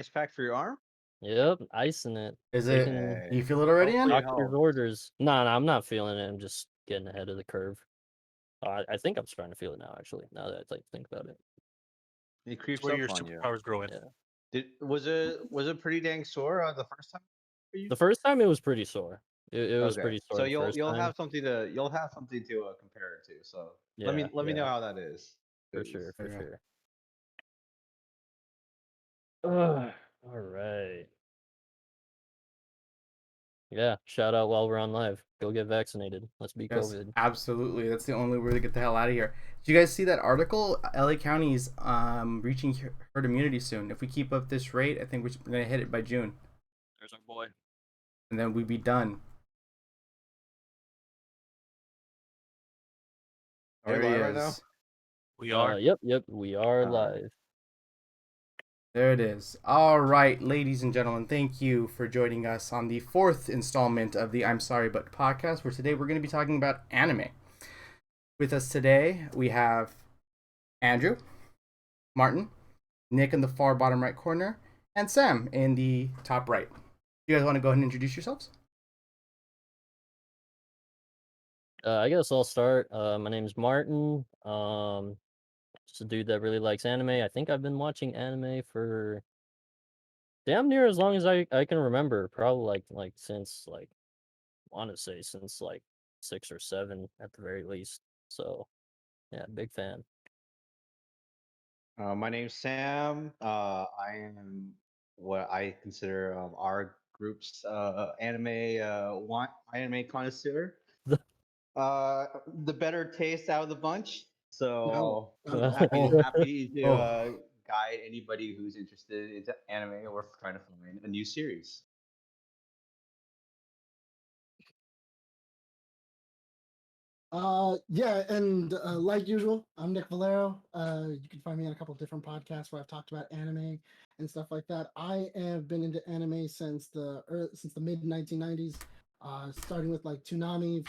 Ice pack for your arm? Yep, icing it. Is it? Taking Do Hey, you feel it already, hopefully in? it doctor's helps. orders. No, I'm not feeling it. I'm just getting ahead of the curve. I think I'm starting to feel it now, actually, now that I think about it. It It's creeps where up your on you. superpowers grow in. Yeah. Was it pretty dang sore the first time for you? The first time it was pretty sore. It was Okay, pretty sore so the you'll first you'll time. have something to compare it to. So let Yeah, me let me know yeah, how that is. for 'Cause sure, for Yeah. sure. Ugh, all right. Yeah, shout out while we're on live. Go get vaccinated. Let's beat Yes, COVID. absolutely. That's the only way to get the hell out of here. Did you guys see that article? LA County's reaching herd immunity soon. If we keep up this rate, I think we're gonna hit it by June, There's our boy. and then we'd be done. are we There he live right now? is. We are. Yep, we are All right. live. There it is. All right, ladies and gentlemen, thank you for joining us on the fourth installment of the I'm Sorry But podcast, where today we're going to be talking about anime. With us today, we have Andrew, Martin, Nick in the far bottom right corner, and Sam in the top right. You guys want to go ahead and introduce yourselves? I guess I'll start. My name's Martin. Just a dude that really likes anime. I think I've been watching anime for damn near as long as I can remember. Probably like since like want to say since like 6 or 7 at the very least. So yeah, big fan. My name's Sam. I am what I consider our group's anime connoisseur. The better taste out of the bunch. No, So I'm happy Oh, happy to oh. guide anybody who's interested into anime or trying to find a new series. yeah, and like usual, I'm Nick Valero. You can find me on a couple of different podcasts where I've talked about anime and stuff like that. I have been into anime since the mid 1990s, starting with like Toonami,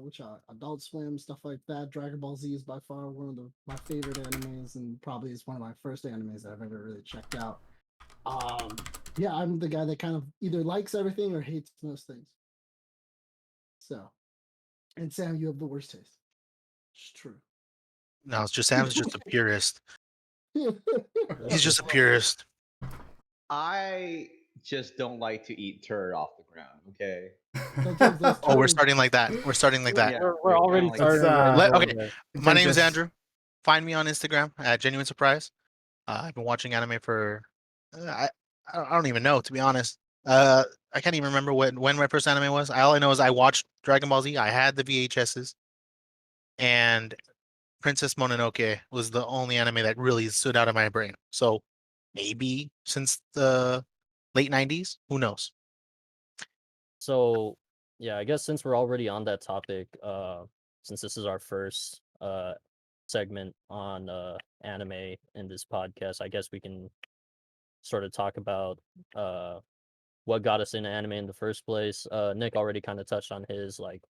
which are Adult Swim, stuff like that. Dragon Ball Z is by far one of my favorite animes, and probably is one of my first animes that I've ever really checked out. Um, yeah, I'm the guy that kind of either likes everything or hates most things. So, and Sam, you have the worst taste. It's true. No, it's just Sam's just a purist. He's just a purist. I just don't like to eat turd off the ground. Okay. Sometimes those Oh, we're turds. starting like that. We're starting like that. Yeah, We're already like Let's, starting right Okay, there. my name is contentious. Andrew. Find me on Instagram at Genuine Surprise. I've been watching anime for I don't even know, to be honest. I can't even remember when my first anime was. All I know is I watched Dragon Ball Z. I had the VHSs, and Princess Mononoke was the only anime that really stood out of my brain. So maybe since the late 90s, who knows? So yeah, I guess since we're already on that topic, since this is our first segment on anime in this podcast, I guess we can sort of talk about what got us into anime in the first place. Nick already kind of touched on his like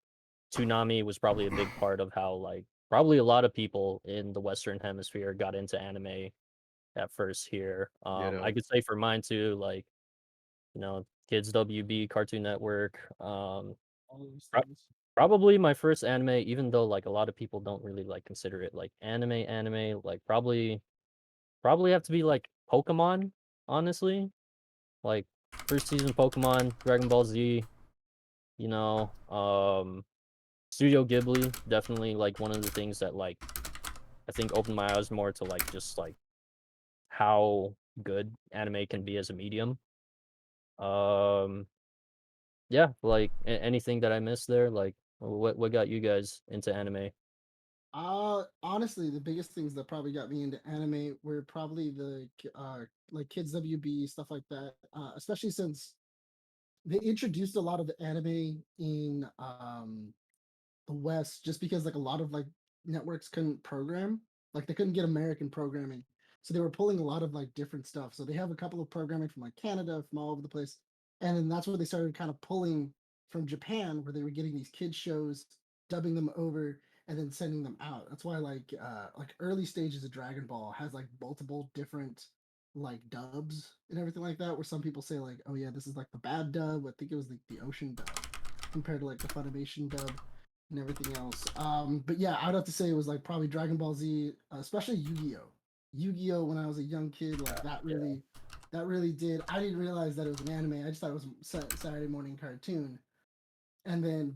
Toonami was probably a big part of how like probably a lot of people in the Western Hemisphere got into anime at first here. I ghetto. could say for mine too, like Kids WB, Cartoon Network. All those Pro- things. Probably my first anime, even though like a lot of people don't really like consider it like anime, like probably have to be like Pokemon, honestly. Like first season Pokemon, Dragon Ball Z, you know, Studio Ghibli, definitely like one of the things that like I think opened my eyes more to like just like how good anime can be as a medium. Um yeah, like anything that I missed there, like what got you guys into anime? Honestly, the biggest things that probably got me into anime were probably like Kids WB stuff like that. Especially since they introduced a lot of the anime in the West, just because like a lot of like networks couldn't program, like they couldn't get American programming, so they were pulling a lot of like different stuff. So they have a couple of programming from like Canada, from all over the place, and then that's where they started kind of pulling from Japan, where they were getting these kids shows, dubbing them over, and then sending them out. That's why like early stages of Dragon Ball has like multiple different like dubs and everything like that, where some people say like, oh yeah, this is like the bad dub. I think it was like the Ocean dub compared to like the Funimation dub and everything else. But yeah, I'd have to say it was like probably Dragon Ball Z, especially Yu-Gi-Oh. Yu-Gi-Oh when I was a young kid, like that really did. I didn't realize that it was an anime. I just thought it was a Saturday morning cartoon. And then,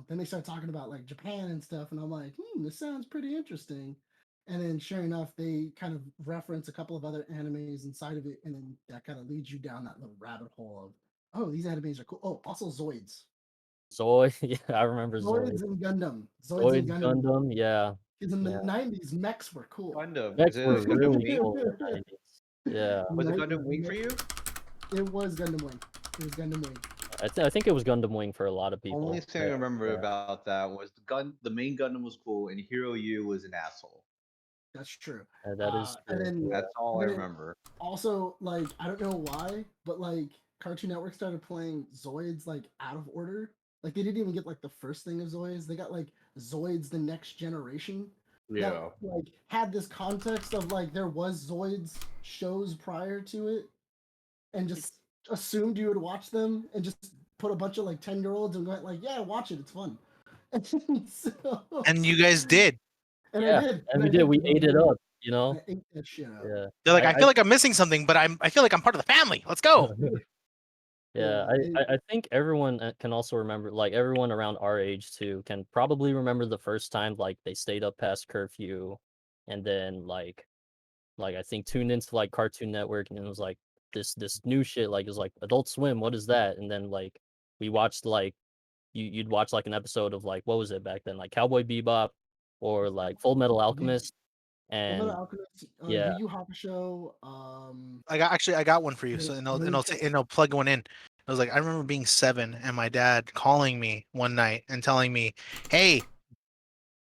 then they start talking about like Japan and stuff, and I'm like, this sounds pretty interesting. And then sure enough, they kind of reference a couple of other animes inside of it, and then that kind of leads you down that little rabbit hole of, oh, these animes are cool. Oh, also Zoids. Zoid, yeah, I remember Zoid. Zoids and Gundam. Zoids and Zoid Gundam. Gundam, yeah. Because in the Yeah. 90s, mechs were cool. Gundam. Mechs were Is it Gundam really Wing? cool in the 90s. Yeah. Was it Gundam Wing for you? It was Gundam Wing. It was Gundam Wing. I think it was Gundam Wing for a lot of people. Only thing I Yeah, remember yeah. about that was the main Gundam was cool, and Hero U was an asshole. That's true. That is And true. then That's all I then it- remember. also, like, I don't know why, but like Cartoon Network started playing Zoids like out of order. Like they didn't even get like the first thing of Zoids. They got like Zoids the Next Generation. Yeah. That like had this context of like there was Zoids shows prior to it, and just assumed you would watch them and just put a bunch of like 10-year-olds and went like, yeah, watch it, it's fun. And you guys did. And Yeah, I did. and we I did. We because ate it up, you I know? ate that shit up. Yeah. They're like, I I- feel like I'm missing something, but I feel like I'm part of the family. Let's go. Yeah, I think everyone can also remember, like everyone around our age too, can probably remember the first time like they stayed up past curfew, and then like I think tuned into like Cartoon Network, and it was like this new shit, like it was like Adult Swim. What is that? And then like we watched like you'd watch like an episode of like what was it back then, like Cowboy Bebop or like Full Metal Alchemist, and Fullmetal Alchemist, yeah, Yu Yu Hakusho, I got one for you. So it'll plug one in. I was like, I remember being 7 and my dad calling me one night and telling me, "Hey,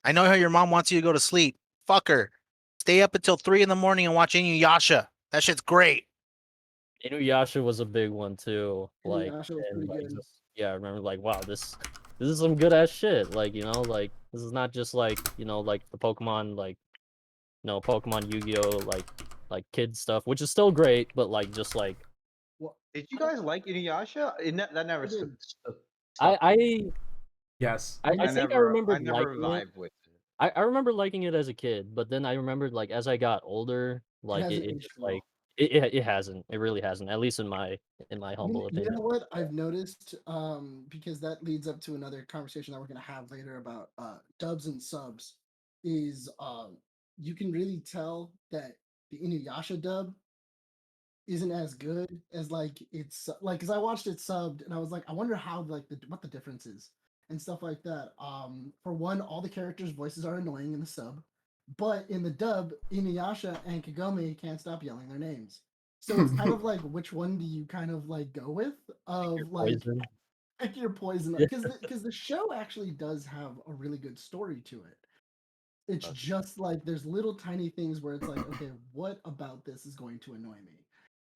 I know how your mom wants you to go to sleep. Fuck her. Stay up until 3 in the morning and watch Inuyasha. That shit's great." Inuyasha was a big one too. Like, Inuyasha was and pretty like, good. yeah, I remember like, wow, this is some good ass shit. Like, like this is not just like, like the Pokemon, like, Pokemon Yu-Gi-Oh, like kid stuff, which is still great, but like just like Well, Did you guys like Inuyasha? That never I did. stuck. I Yes. I think I I remembered never liking it. vibed with it. I remember liking it as a kid, but then I remembered like as I got older, like hasn't it aged just well. like it hasn't. It really hasn't. At least in my humble You opinion. know what I've noticed, because that leads up to another conversation that we're gonna have later about dubs and subs, is you can really tell that the Inuyasha dub isn't as good as like it's like because I watched it subbed and I was like, I wonder how like what the difference is and stuff like that. For one, all the characters' voices are annoying in the sub, but in the dub, Inuyasha and Kagome can't stop yelling their names. So it's kind of like which one do you kind of like go with of like Poison. pick your poison Yeah. because the show actually does have a really good story to it. It's Does. just like there's little tiny things where it's like, okay, what about this is going to annoy me?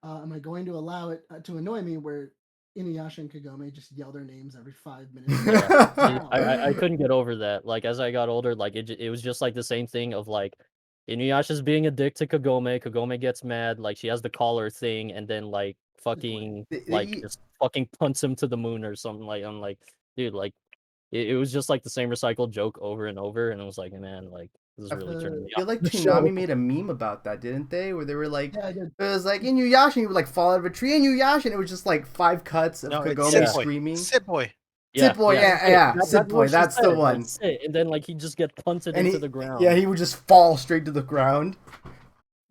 Am I going to allow it to annoy me where Inuyasha and Kagome just yell their names every 5 minutes? Yeah. I couldn't get over that. Like as I got older, like it was just like the same thing of like Inuyasha's being a dick to Kagome. Kagome gets mad, like she has the collar thing, and then like fucking like just fucking punts him to the moon or something. Like I'm like, dude, like it was just like the same recycled joke over and over, and I was like, man, like this is really turning me I feel off like the Toonami show. made a meme about that, didn't they? Where they were like, Yeah, I did. it was like Inuyasha, and he would like fall out of a tree, Inuyasha, and it was just like 5 cuts of No, it's Kagome Sit Boy. screaming. Sit Boy. Sit Boy, yeah, Sit Boy, what she that's the said, one. like, sit, and then like he just get punted And into the ground. yeah, he would just fall straight to the ground.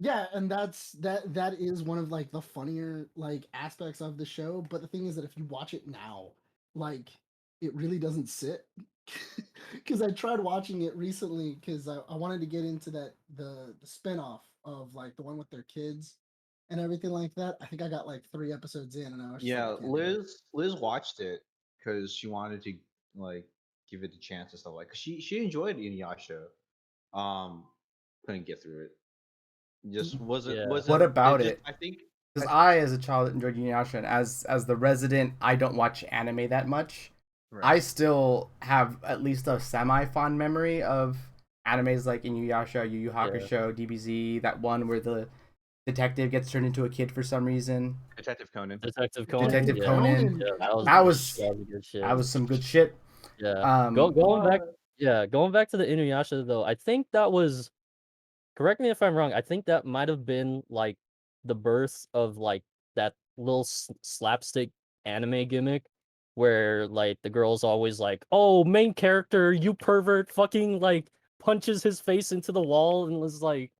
Yeah, and that is one of like the funnier like aspects of the show. But the thing is that if you watch it now, like it really doesn't sit. Because I tried watching it recently because I wanted to get into that the spinoff of like the one with their kids and everything like that. I think I got like 3 episodes in, and I was just like, Yeah, I can't do it. Liz watched it because she wanted to like give it a chance and stuff like. 'Cause she enjoyed Inuyasha. Um, couldn't get through it. Just Yeah. What about just, it? I think Because I, as a child, enjoyed Inuyasha, and as the resident, I don't watch anime that much. I right. still have at least a semi-fond memory of animes like Inuyasha, Yu Yu Hakusho, DBZ, that one where the detective gets turned into a kid for some reason. Detective Conan. Detective Conan. Detective yeah. Conan. Yeah, that was That was good shit. that was some good shit. Yeah. Going back to the Inuyasha though, I think that was, correct me if I'm wrong, I think that might have been like the birth of like that little slapstick anime gimmick where like the girl's always like, "Oh, main character, you pervert," fucking like punches his face into the wall and was like,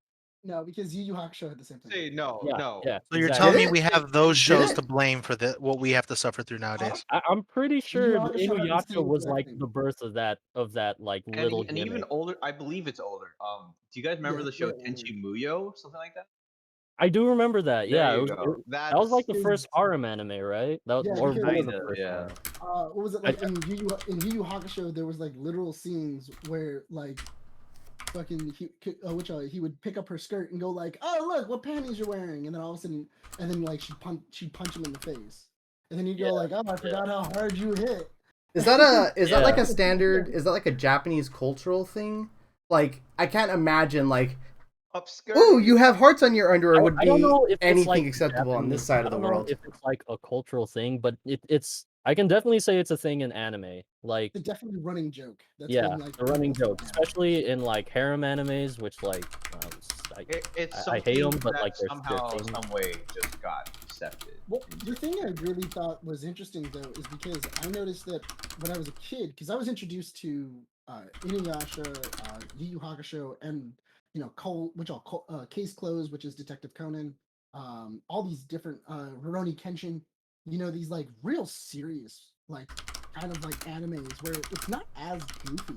No, because Yu Yu Hakusho had the same thing. Say no, yeah, no. yeah. So you're exactly. telling me Did we it? have those Did shows it? to blame for what we have to suffer through nowadays? I'm pretty Yu sure Yu the Hakusho had the Inuyasha same was exact like thing. the birth of that like little And even gimmick. older. I believe it's older. Do you guys remember Yeah, the it's show way older. Tenchi Muyo, something like that? I do remember that. There Yeah, you go. that was like the Is- first harem anime, right? That Yeah, or one of because- the Kinda, first yeah. ones. what was it like in Yu Yu Hakusho? There was like literal scenes where like fucking he would pick up her skirt and go like, "Oh look, what panties you're wearing," and then all of a sudden, and then like she'd punch him in the face, and then you'd go like, "Oh, I forgot how hard you hit." Is that like Yeah. a standard? Is that like a Japanese cultural thing? Like I can't imagine like, Upskirt. "Ooh, you have hearts on your underwear" would I don't be know if it's anything like acceptable on this Japanese. side I of the don't know world. if it's like a cultural thing, but it's. I can definitely say it's a thing in anime. Like, It's definitely a running joke. That's yeah, been like the running most of joke, the anime. especially in like harem animes, which like It's I hate them, something but that like they're somehow, things. some way, just got accepted. Well, the thing I really thought was interesting though is because I noticed that when I was a kid, because I was introduced to Inuyasha, Yu Yu Hakusho, and Case Closed, which is Detective Conan, all these different Rurouni Kenshin, these like real serious like kind of like animes where it's not as goofy.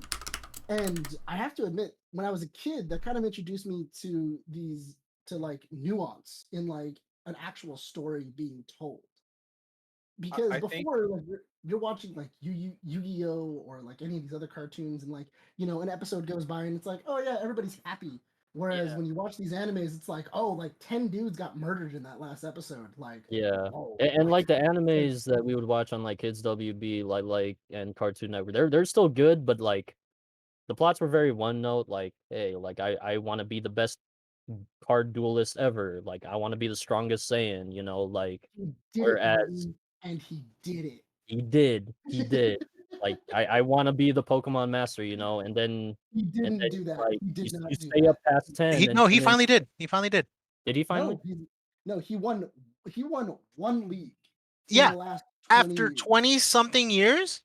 And I have to admit, when I was a kid, that kind of introduced me to like nuance in like an actual story being told. Because I think before, like you're watching like Yu-Gi-Oh or like any of these other cartoons, and like an episode goes by and it's like, oh yeah, everybody's happy. Whereas Yeah. when you watch these animes, it's like, oh, like 10 dudes got murdered in that last episode. Like, Yeah, whoa, and like the animes that we would watch on like Kids WB, like and Cartoon Network, they're still good, but like the plots were very one note. Like, hey, like I want to be the best card duelist ever. Like, I want to be the strongest Saiyan. Like he did it, whereas Martin, and he did it. he did. Like, I want to be the Pokemon master, and then He and didn't then do that. like He did you not do stay that. up past 10, and He then finally did. He finally did. did he finally? No, he won. He won one league in Yeah, the last 20 after years. 20 something years,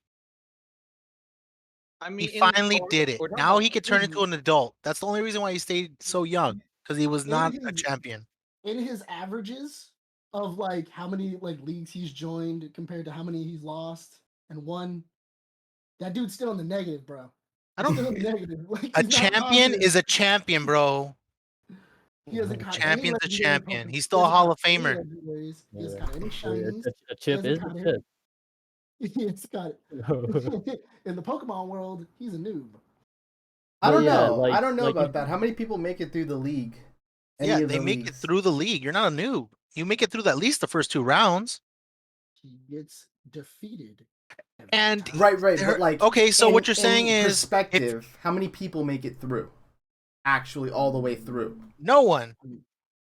I he mean, finally did it. we're talking Now about he could turn into an adult. That's the only reason why he stayed so young, because he was in not a his champion. in his averages of like how many like leagues he's joined compared to how many he's lost and won. That dude's still in the negative, bro. I He's don't. still in the negative. Like A he's not champion positive. is a champion, bro. He hasn't caught any Champion's a legendary champion. Pokemon. He's He still a hasn't Hall caught of any Famer. legendaries. He hasn't Yeah. caught any A shinies. a He chip hasn't is a caught chip. He's got it. In the Pokemon world, he's a noob. I don't yeah, know. I don't know like about that. How many people make it through the league? Yeah, Of they the make it leagues? through the league. You're not a noob. You make it through at least the first 2 rounds. He gets defeated. every And time. Right, There- but like okay, so what you're in saying is perspective, how many people make it through? Actually, all the way through. no one.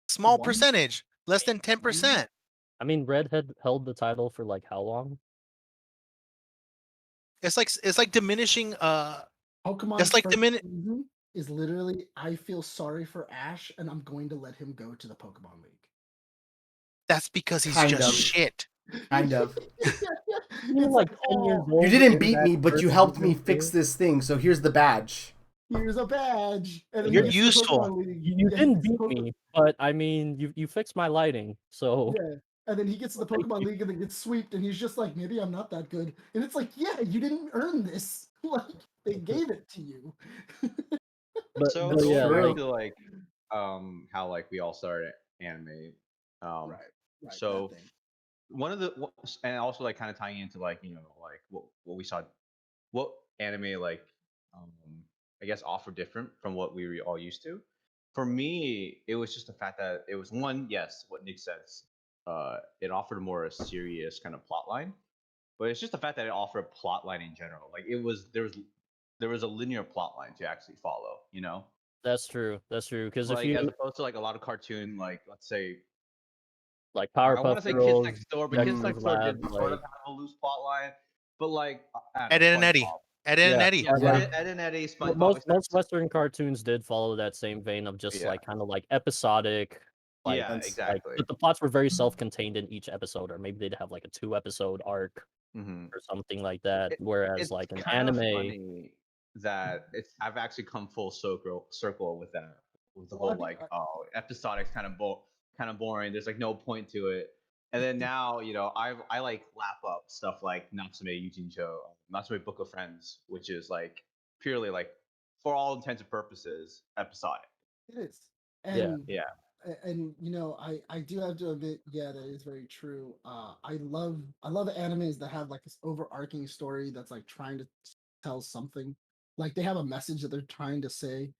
Small One? percentage, less than 10%. I mean, Red had held the title for like how long? It's like diminishing. Pokemon's Just like the first minute. season is literally, I feel sorry for Ash, and I'm going to let him go to the Pokemon League. That's because he's Kind just of. shit. Kind of. You were It's like like, 10 years oh, old. You didn't in beat that me, but you first helped me season, fix too? this thing. So here's the badge. here's a badge. And then You're he gets to the useful. Pokemon League. You Yeah, he didn't gets to the beat me, but I mean, you fixed my lighting, so Yeah. And then he gets to the Thank Pokemon you. League and then gets sweeped, and he's just like, maybe I'm not that good. And it's like, yeah, you didn't earn this. Like, they gave it to you. but So but yeah, true. going back to like how like we all started anime. Right. So that thing. one of the and also like kind of tying into like like what we saw, what anime like I guess offer different from what we were all used to. For me, it was just the fact that it was one, yes, what Nick says. It offered more a serious kind of plot line, but it's just the fact that it offered a plot line in general. Like it was there was a linear plot line to actually follow. That's true. That's true. Because if Like as you opposed to like a lot of cartoon, like let's say like I want Powerpuff to say Kids Girls, Next Door, but Kids Dexter's Next Door did Lab, sort of like have a loose plot line. But like I don't Ed, know, Ed and Eddie. SpongeBob. Ed, Ed and yeah, Eddie. Yeah, Yeah. Ed and Eddie, Well, SpongeBob, most etc. Western cartoons did follow that same vein of just Yeah, like kind of like episodic, like yeah, That's- exactly. but the plots were very self-contained in each episode, or maybe they'd have like a 2-episode arc hmm or something like that. It, Whereas it's like an kind of anime, funny that I've actually come full circle with that, with the Well, I whole think like episodic's kind of boring. There's like no point to it. And then now, I like lap up stuff like Natsume Yujincho, Natsume Book of Friends, which is like purely like for all intents and purposes episodic. it is. Yeah. And Yeah. and I do have to admit, yeah, that is very true. I love animes that have like this overarching story that's like trying to tell something. Like they have a message that they're trying to say.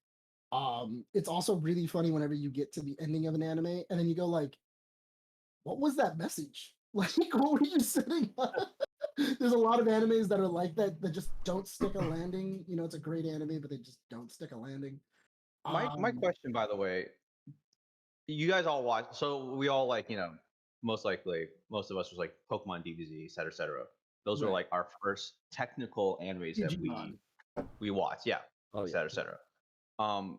It's also really funny whenever you get to the ending of an anime and then you go like, what was that message? Like, what were you sitting on? There's a lot of animes that are like that just don't stick a landing. It's a great anime, but they just don't stick a landing. My question, by the way, you guys all watch, so we all like, most likely most of us was like Pokemon, DBZ, et cetera, et cetera. Those were Right. like our first technical animes that Digimon. we watched, yeah, Oh et yeah. cetera, et cetera.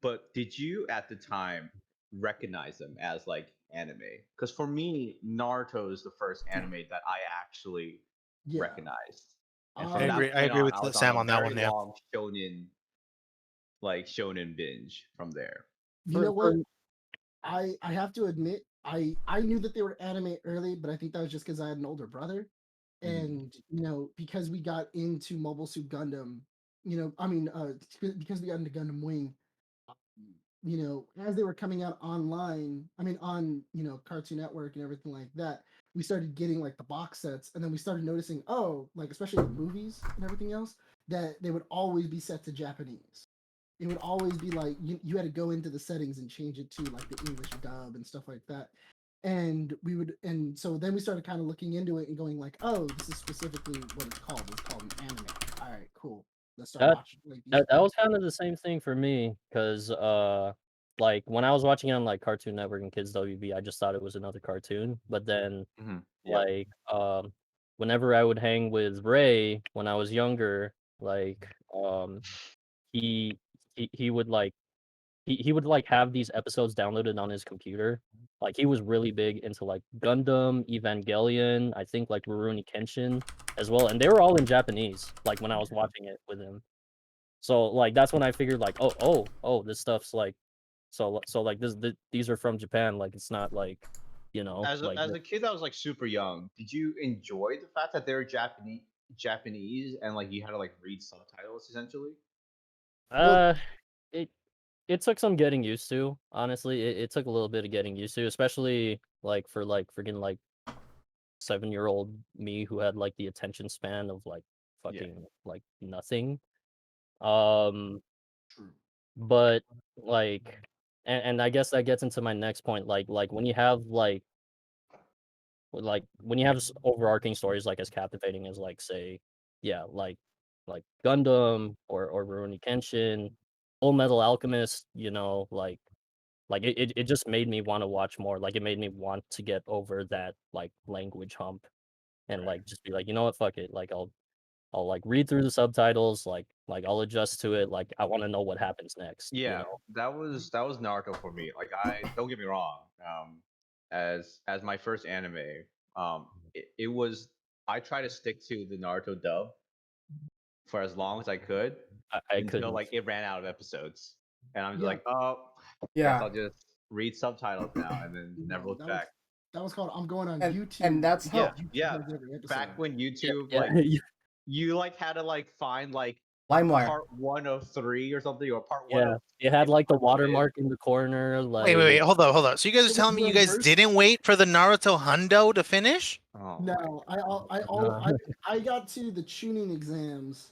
But did you at the time recognize them as like anime? Because for me, Naruto is the first anime that I actually Yeah. recognized, and I from I that agree. I point agree on, with I was Sam on a on that very one. Yeah. long shonen binge from there. You know what? For- I have to admit, I knew that they were anime early, but I think that was just because I had an older brother, Mhm. and because we got into Mobile Suit Gundam, because we got into Gundam Wing, as they were coming out online, on Cartoon Network and everything like that, we started getting like the box sets, and then we started noticing, oh, like especially the movies and everything else, that they would always be set to Japanese. It would always be like you had to go into the settings and change it to like the English dub and stuff like that. And so then we started kind of looking into it and going like, oh, this is specifically what it's called. It's called an anime. All right, cool. Let's start That- watching. Like, that was kind of the same thing for me, because like when I was watching it on like Cartoon Network and Kids WB, I just thought it was another cartoon. But then Yeah. like whenever I would hang with Ray when I was younger, like he he would like he would like have these episodes downloaded on his computer. Like he was really big into like Gundam, Evangelion, I think like Rurouni Kenshin as well, and they were all in Japanese. Like when I was watching it with him, so like that's when I figured like oh this stuff's like so like these are from Japan. Like it's not like As like a kid that was like super young, did you enjoy the fact that they were Japanese and like you had to like read subtitles essentially? it it took some getting used to. Honestly, it took a little bit of getting used to, especially like for like freaking like 7-year-old me who had like the attention span of like Yeah. fucking like nothing. Um, True. but like, and I guess that gets into my next point. Like when you have when you have overarching stories like as captivating as like say, yeah, like Gundam or Rurouni Kenshin, Full Metal Alchemist, like it just made me want to watch more. Like it made me want to get over that like language hump and Right. like just be like, you know what, fuck it. Like I'll like read through the subtitles, like I'll adjust to it. Like I want to know what happens next. Yeah, that was Naruto for me. Like I don't get me wrong. As my first anime, it was I try to stick to the Naruto dub for as long as I could I until couldn't. like it ran out of episodes, and I'm just Yeah. like, oh, guess Yeah. I'll just read subtitles now, and then never look back. That was called I'm going on And- YouTube. and that's how- Yeah, has every episode. back when YouTube Yeah, like you like had to like find like LimeWire. part 1 of 3 or something, or part 1 yeah, of it had like the part 1 of it. watermark in the corner. Like Wait, hold up. So you guys are It telling was me you guys reversed. didn't wait for the Naruto Hundo to finish? Oh my No, I got to the tuning exams,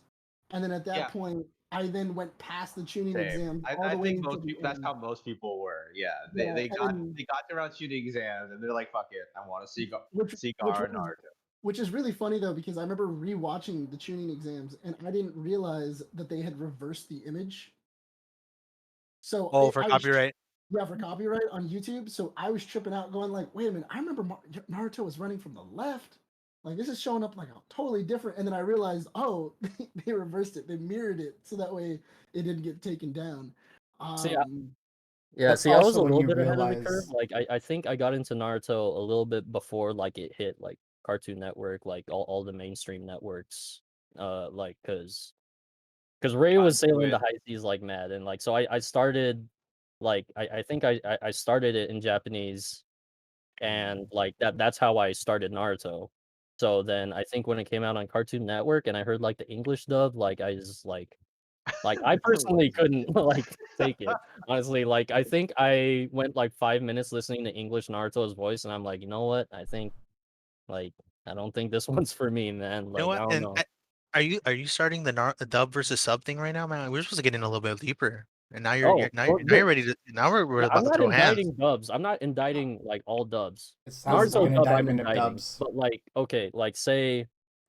and then at that Yeah. point, I then went past the tuning Same. exams all I the way think into most the people, that's end. how most people were. Yeah, Yeah, they got and- they got around shooting exams and they're like, fuck it, I want to see which Gar and was- Naruto. Which is really funny though, because I remember rewatching the tuning exams, and I didn't realize that they had reversed the image. So Oh, for I was copyright. yeah, for copyright on YouTube. So I was tripping out, going like, "Wait a minute! I remember Naruto was running from the left. Like this is showing up like a totally different." And then I realized, oh, they reversed it. They mirrored it so that way it didn't get taken down. See, yeah, That's see, I was also a when little you bit ahead of the curve. realize Like, I think I got into Naruto a little bit before like it hit like Cartoon Network, like all the mainstream networks. Like, cause Ray was Do sailing the it. high seas like mad, and like so I started like I think I started it in Japanese, and like that's how I started Naruto. So then I think when it came out on Cartoon Network and I heard like the English dub, like I just like I personally couldn't like take it. Honestly, like I think I went like 5 minutes listening to English Naruto's voice, and I'm like, you know what? I think like I don't think this one's for me, man. You know Like I what? don't And know. are you starting the dub versus sub thing right now, man? We're supposed to get in a little bit deeper, and now you're Oh, you're now well, you're, now you're ready to. Now we're yeah, I'm about to not throw hands. indicting dubs. I'm not indicting like all dubs. it sounds like Naruto an dub I'm indictment of indicting, dubs. but like okay, like say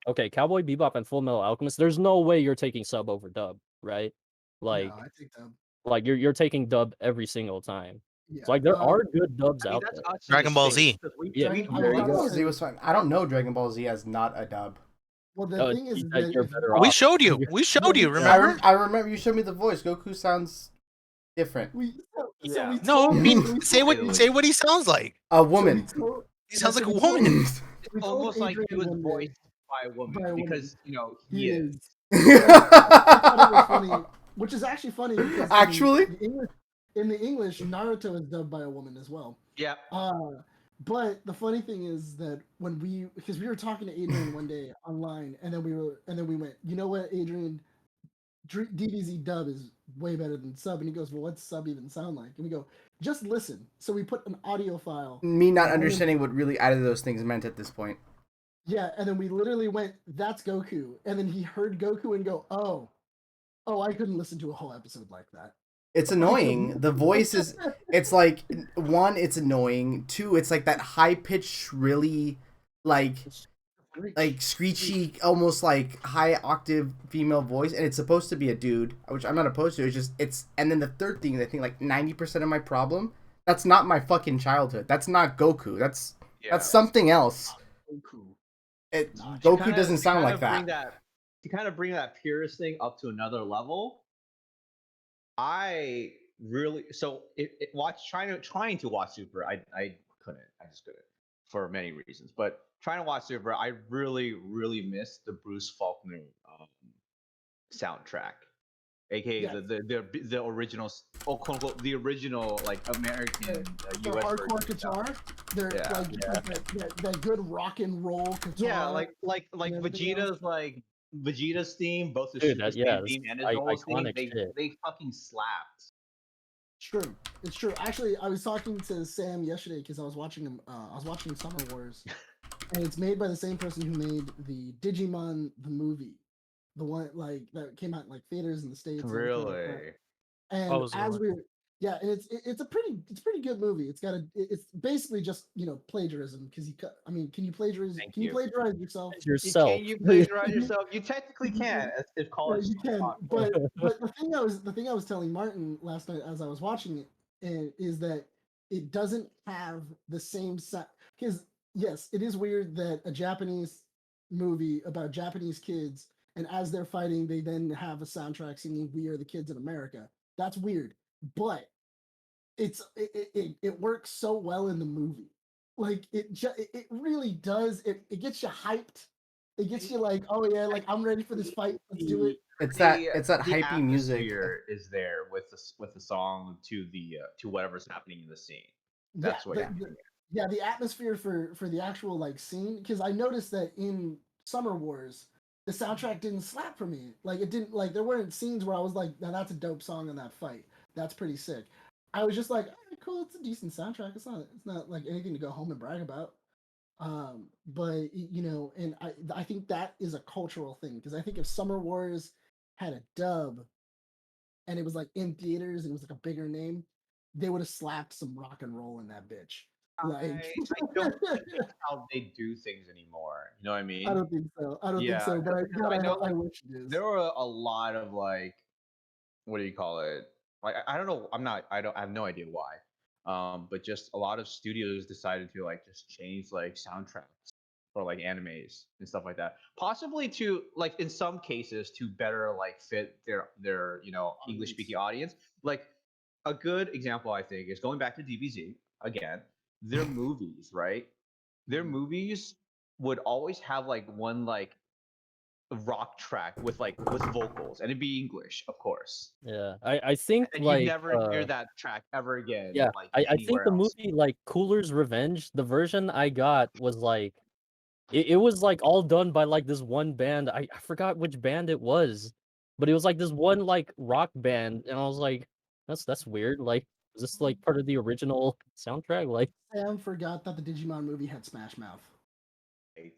okay, Cowboy Bebop and Full Metal Alchemist. There's no way you're taking sub over dub, right? No, Like I think that. like you're taking dub every single time. Yeah. So like there are good dubs I mean, out that's there. us in the Dragon Ball States, Z. 'cause Yeah, we I there was you Dragon gonna go. Ball Z say. was fun. I don't know Dragon Ball Z as not a dub. Well, the Oh, thing is that that you're if better We off. showed you. We showed you. Yeah. Remember? I remember you showed me the voice. Goku sounds different. so Yeah. we No, I told mean, we say told what Italy. say what he sounds like. A so we woman. He told yeah, sounds so like a we told woman. It's we told almost like Adrian he was one day voiced by a woman by a woman. because He he is. is. And I thought it was funny, which is actually funny because Actually? in the English, Naruto is dubbed by a woman as well. Yeah. But the funny thing is that because we were talking to Adrian one day online, and then we went, you know what, Adrian, DBZ dub is way better than sub, and he goes, well, what's sub even sound like? And we go, just listen. So we put an audio file. Me not of one of- understanding what really either of those things meant at this point. Yeah, and then we literally went, that's Goku, and then he heard Goku and go, oh, I couldn't listen to a whole episode like that. It's annoying. The voice is. It's like one, it's annoying. Two, it's like that high pitched, really like screechy, almost like high octave female voice, and it's supposed to be a dude, which I'm not opposed to. It's just it's. And then the third thing, I think like 90% of my problem. That's not my fucking childhood. That's not Goku. That's something else. Goku. Goku doesn't sound like that. To kind of bring that purist thing up to another level, I really trying to watch Super. I couldn't. I just couldn't for many reasons. But trying to watch Super, I really missed the Bruce Faulkner soundtrack, aka Yeah. the original, quote unquote, the original like American The US hardcore version. guitar, they're Yeah. like that good rock and roll guitar. Yeah, like and everything else. Vegeta's theme, both the Dude, Super yeah, Saiyan theme and his that's normal theme, iconic shit. they fucking slapped. It's true. Actually, I was talking to Sam yesterday because I was watching him. I was watching Summer Wars, and it's made by the same person who made the Digimon the movie, the one like that came out in like theaters in the States. and everything like that. Really? And What was the as one? we were, yeah, and it's a pretty good movie. It's basically just plagiarism because can you plagiarize? Thank Can you you. plagiarize yourself? Yourself. You plagiarize yourself? You technically can. If Yeah, college. you can, but the thing I was telling Martin last night as I was watching it is that it doesn't have the same sound. Because yes, it is weird that a Japanese movie about Japanese kids, and as they're fighting, they then have a soundtrack singing "We Are the Kids in America." That's weird, but it works so well in the movie. Like it really does. It gets you hyped. It gets you like, oh yeah, like I'm ready for this fight. Let's do it. It's that The hypey music. atmosphere is there with the song to whatever's happening in the scene. That's what. The atmosphere for the actual like scene, because I noticed that in Summer Wars, the soundtrack didn't slap for me. Like it didn't, like there weren't scenes where I was like, now that's a dope song in that fight. That's pretty sick. I was just like, cool, it's a decent soundtrack. It's not like anything to go home and brag about. But and I think that is a cultural thing, because I think if Summer Wars had a dub and it was like in theaters and it was like a bigger name, they would have slapped some rock and roll in that bitch. Like I don't think that's how they do things anymore. You know what I mean? I don't think so. I don't think so. But I know I wish it is. there were a lot of like, what do you call it? Like I don't know. I have no idea why. But just a lot of studios decided to like just change like soundtracks for like animes and stuff like that. Possibly to like in some cases to better like fit their English speaking audience. Like a good example I think is going back to DBZ again. Their movies, right? Their movies would always have like one like rock track with vocals, and it'd be English, of course. Yeah, I think And you'd like never hear that track ever again, yeah, like I think anywhere the else. movie like Cooler's Revenge, the version I got was like it was like all done by like this one band. I forgot which band it was, but it was like this one like rock band, and I was like, that's weird. Like, is this like part of the original soundtrack? Like, Sam forgot that the Digimon movie had Smash Mouth. wait,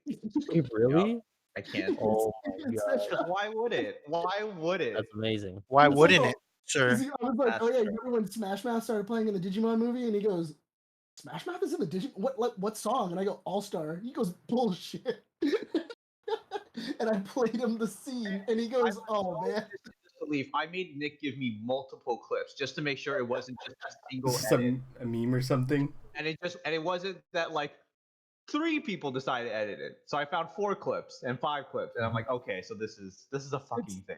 really? I can't. Oh my It's god, Smash Mouth. Why would it? Why would it? that's amazing. Why It's like, wouldn't oh, it, sir? I was like, That's oh yeah, you true. remember when Smash Mouth started playing in the Digimon movie, and he goes, Smash Mouth is in the Digimon. What song? And I go, All Star. He goes, bullshit. And I played him the scene, and he goes, oh man. Disbelief. I made Nick give me multiple clips just to make sure it wasn't just a single This is edit, a meme or something. and it wasn't that like 3 people decided to edit it. So I found 4 clips and 5 clips, and I'm like, okay, so this is a fucking thing.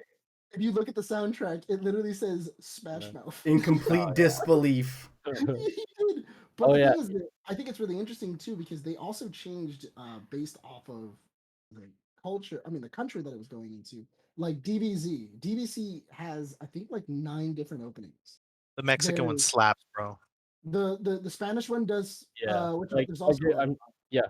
If you look at the soundtrack, it literally says Smash Mouth. In complete Oh, yeah. disbelief. He did. But Oh, the yeah. thing is that I think it's really interesting too because they also changed based off of the culture. I mean, the country that it was going into. Like DBZ. DBC has I think like 9 different openings. The Mexican one There's- slaps, bro. The Spanish one does. Yeah, There's also yeah.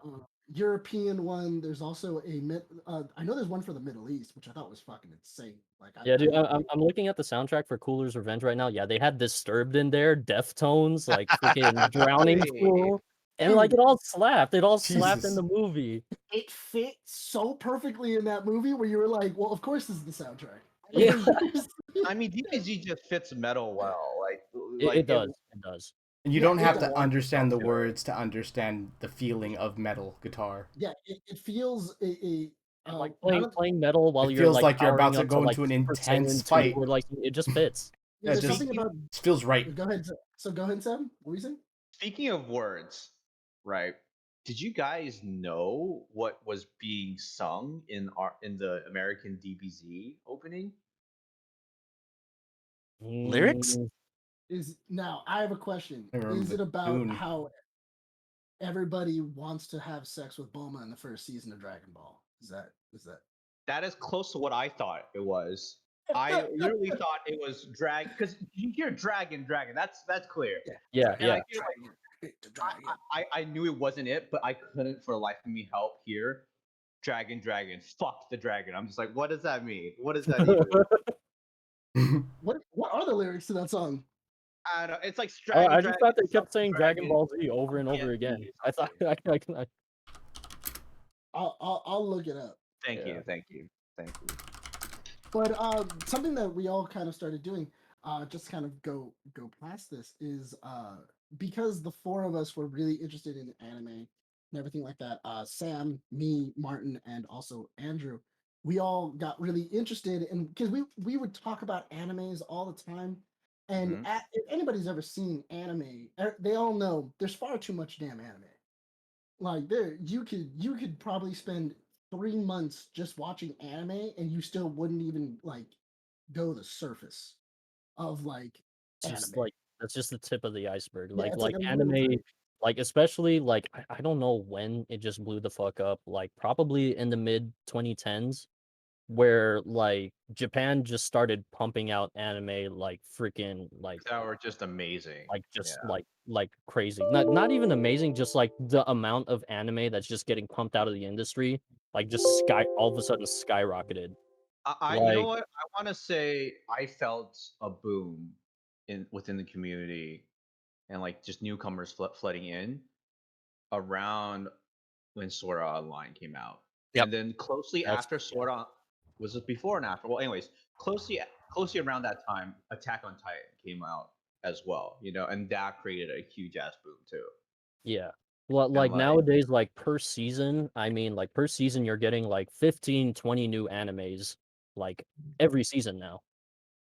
European one. There's also I know there's one for the Middle East, which I thought was fucking insane. Like, Yeah, dude, I I'm looking at the soundtrack for Cooler's Revenge right now. Yeah, they had Disturbed in there, Deftones, like freaking Drowning Hey. Pool, and like it all slapped. It all slapped in Jesus. the movie. it fit so perfectly in that movie where you were like, well, of course this is the soundtrack. Yeah. I mean, DBZ just fits metal well. Like It does. It does. And you Yeah, don't it have does. to understand the words to understand the feeling of metal guitar. Yeah, it feels Like not playing metal while It you're feels like like you're about powering to up go like, into an 2% intense into, fight. or like it just fits. Yeah, there's just- something about. It feels right. Go ahead. So go ahead, Sam. What were you saying? Speaking of words, right? Did you guys know what was being sung in the American DBZ opening? Lyrics? Mm, Now I have a question. I remember Is it the about tune. how everybody wants to have sex with Bulma in the first season of Dragon Ball? Is that? That is close to what I thought it was. I literally thought it was drag because you hear dragon. That's clear. yeah, And I yeah. feel like I knew it wasn't it, but I couldn't for the life of me help hear dragon. Fuck the dragon. I'm just like, what does that mean? What does that even? What are the lyrics to that song? I don't know. It's like Oh, dragon. I just thought they kept something saying Dragon dragon. Ball Z over and over Yeah, again. yeah, I thought I I'll look it up. Thank Yeah. you. But something that we all kind of started doing, just to kind of go past this, is because the 4 of us were really interested in anime and everything like that. Sam, me, Martin, and also Andrew, we all got really interested in because we would talk about animes all the time. And if anybody's ever seen anime, they all know there's far too much damn anime. Like you could probably spend 3 months just watching anime and you still wouldn't even like go the surface of like It's just anime. like that's just the tip of the iceberg. Yeah, Like it's like like a little anime, bit. like especially like I don't know when it just blew the fuck up. Like probably in the mid 2010s, where like Japan just started pumping out anime like freaking That were just amazing. just Yeah. like crazy. Not even amazing, just like the amount of anime that's just getting pumped out of the industry, like just all of a sudden skyrocketed. You know Like what? I want to say I felt a boom within the community and like just newcomers flooding in around when Sword Art Online came out. Yep. And then closely That's- after Sword Art, was it before and after? Well, anyways, closely around that time, Attack on Titan came out as well, and that created a huge ass boom too. yeah. Well, like nowadays, like per season, you're getting like 15, 20 new animes like every season now.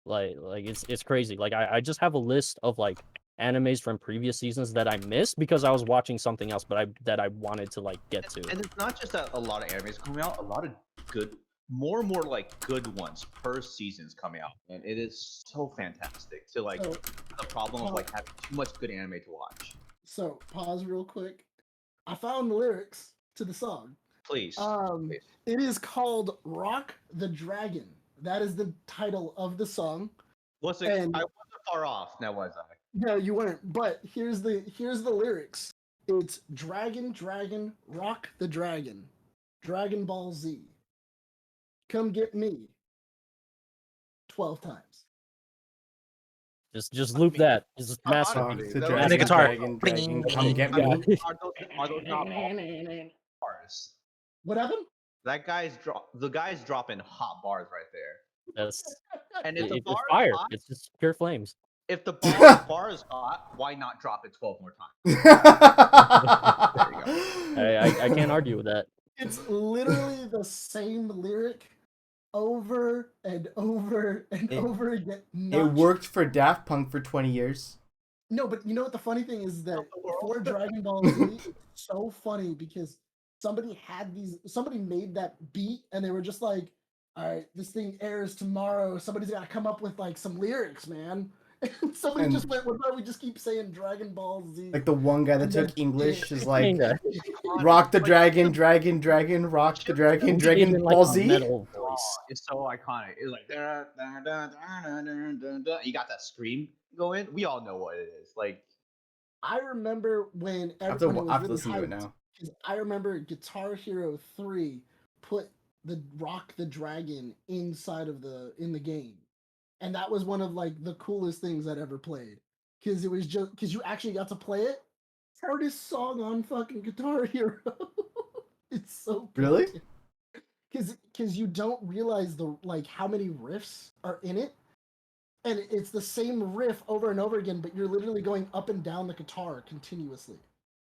Like it's crazy. Like I just have a list of like animes from previous seasons that I missed because I was watching something else, but I wanted to like get to. And it's not just that a lot of animes coming out, a lot of good, more and more like good ones per season's coming out, and it is so fantastic to like So, the problem of like having too much good anime to watch. so pause real quick. I found the lyrics to the song. Please, please. It is called "Rock the Dragon." That is the title of the song. Was it? And- I wasn't far off. Now was I? No, you weren't. But here's the lyrics. It's Dragon, Dragon, Rock the Dragon, Dragon Ball Z. Come get me. 12 times. Just loop that. Just master. Rock the That dragon, the guitar. dragon, dragon, come get Yeah. me. Are those not bars? What happened? The guy's dropping hot bars right there. That's And if the it's bar is fire. hot, It's just pure flames. if the bar is hot, why not drop it 12 more times? I can't argue with that. It's literally the same lyric over and over and over again. It worked for Daft Punk for 20 years. No, but you know what the funny thing is that the world. for Dragon Ball Z, it's so funny because somebody made that beat and they were just like, all right, this thing airs tomorrow. Somebody's got to come up with like some lyrics, man. And somebody just went, what about we just keep saying Dragon Ball Z? Like the one guy that And took then- English is like, Yeah. rock the dragon, dragon, dragon, rock the dragon, dragon Even, like, Ball a Z. metal Oh, voice. it's so iconic. It's like you got that scream going. We all know what it is. Like I remember when I have everybody to was really listen to it hyped, now. 'cause I remember Guitar Hero 3 put the Rock the Dragon inside of in the game. And that was one of like the coolest things I'd ever played. Cause it was just cause you actually got to play it. Hardest song on fucking Guitar Hero. It's so good. Really? Cause you don't realize how many riffs are in it. And it's the same riff over and over again, but you're literally going up and down the guitar continuously.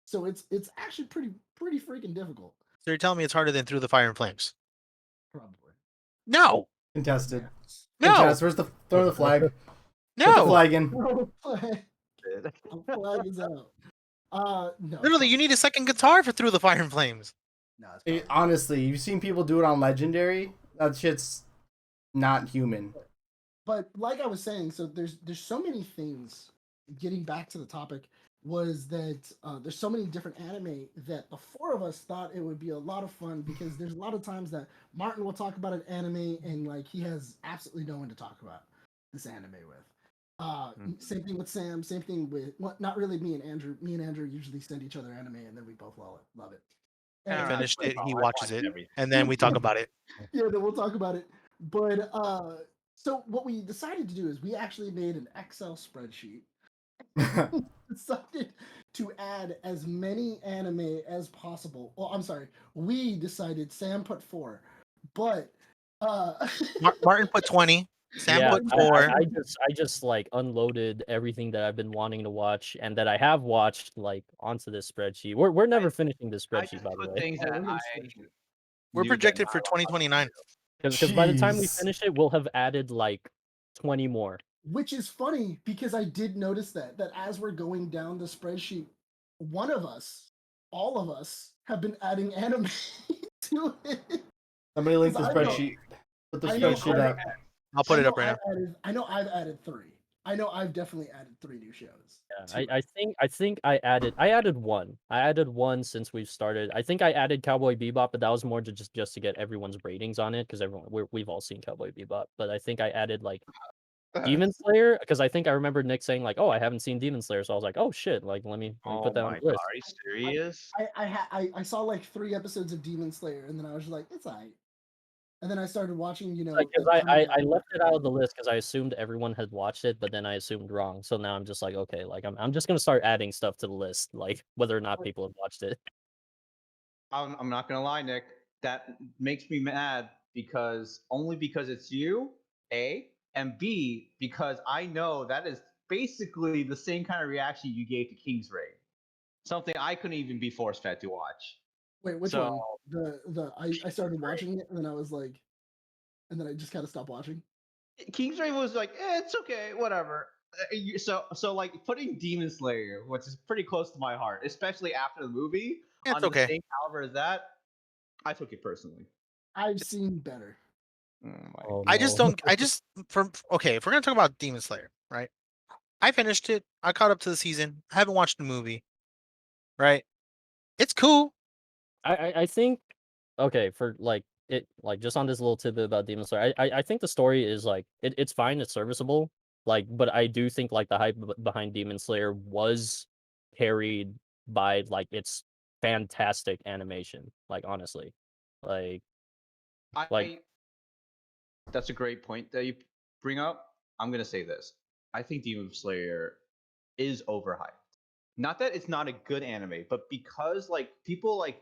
So it's actually pretty freaking difficult. So you're telling me it's harder than Through the Fire and Flames? Probably. No, Contested. no, Contest. Where's the throw the flag? Put the no. flag in. The flag is out. No. Literally, you need a second guitar for Through the Fire and Flames. no, it's Honestly, you've seen people do it on Legendary. That shit's not human. But like I was saying, so there's so many things. Getting back to the topic, was that there's so many different anime that the four of us thought it would be a lot of fun because there's a lot of times that Martin will talk about an anime and like he has absolutely no one to talk about this anime with. Same thing with Sam. Same thing with not really me and Andrew. Me and Andrew usually send each other anime and then we both love it. I And, finished it. He I watches watched it, everything. and then we talk about it. yeah, then we'll talk about it. But so what we decided to do is we actually made an Excel spreadsheet. Decided to add as many anime as possible. Well, I'm sorry, we decided. Sam put 4, but Martin put 20. Sam Yeah, put 4. I just like unloaded everything that I've been wanting to watch and that I have watched like onto this spreadsheet. We're never finishing this I spreadsheet, just by the put way. things Oh, that we're gonna I switch. We're knew projected that for I watched. 2029. Because by the time we Jeez. finish it, we'll have added like 20 more. Which is funny because I did notice that as we're going down the spreadsheet, one of us, all of us, have been adding anime to it. Somebody link the 'Cause I know- spreadsheet. Put the I know spreadsheet I- up. I'll put it up right now. I know I've added 3. I know I've definitely added 3 new shows. Yeah, I think I added one. I added one since we've started. I think I added Cowboy Bebop, but that was more to just to get everyone's ratings on it because we've all seen Cowboy Bebop. But I think I added like Demon Slayer because I think I remember Nick saying like, "Oh, I haven't seen Demon Slayer," so I was like, "Oh shit!" Like let me Oh put that on my the list. God, are you serious? I saw like 3 episodes of Demon Slayer, and then I was just like, it's alright. And then I started watching, Because like, I left it out of the list because I assumed everyone had watched it, but then I assumed wrong. So now I'm just like, okay, like I'm just gonna start adding stuff to the list, like whether or not people have watched it. I'm not gonna lie, Nick. That makes me mad because it's you, A, and B, because I know that is basically the same kind of reaction you gave to King's Raid. Something I couldn't even be force fed to watch. Wait, which So- one? I started watching it, and then I was like, and then I just kind of stopped watching. Kingsgrave was like, it's okay, whatever. So like putting Demon Slayer, which is pretty close to my heart, especially after the movie, Yeah, on it's the okay. same caliber as that, I took it personally. I've seen better. Oh my Oh, I just no. don't. I just okay. If we're gonna talk about Demon Slayer, right? I finished it. I caught up to the season. I haven't watched the movie, right? It's cool. I think okay for like it like just on this little tidbit about Demon Slayer, I think the story is like it's fine, it's serviceable. Like, but I do think like the hype behind Demon Slayer was carried by like its fantastic animation. Like honestly, like like I that's a great point that you bring up. I'm gonna say this. I think Demon Slayer is overhyped. Not that it's not a good anime, but because like people like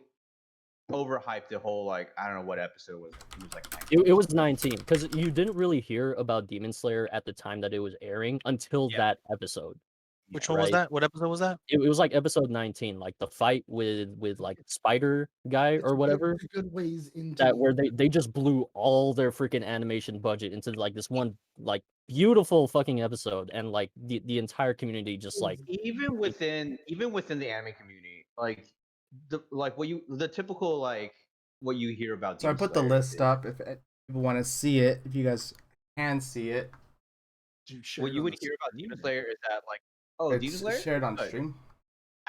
overhyped the whole like I don't know what episode was it. It was like 19. it was 19 because you didn't really hear about Demon Slayer at the time that it was airing until Yeah. that episode. Which Yeah. one was Right. that? What episode was that? It was like episode 19, like the fight with like Spider Guy or whatever. It's a good ways into That where they just blew all their freaking animation budget into like this one like beautiful fucking episode, and like the entire community just like even within the anime community, like the typical like what you hear about So I Demon put the Slayer list is- up if people want to see it. If you guys can see it, to share what it you on would the hear about stream. Demon Slayer is that like Demon it's Slayer shared on Good. stream.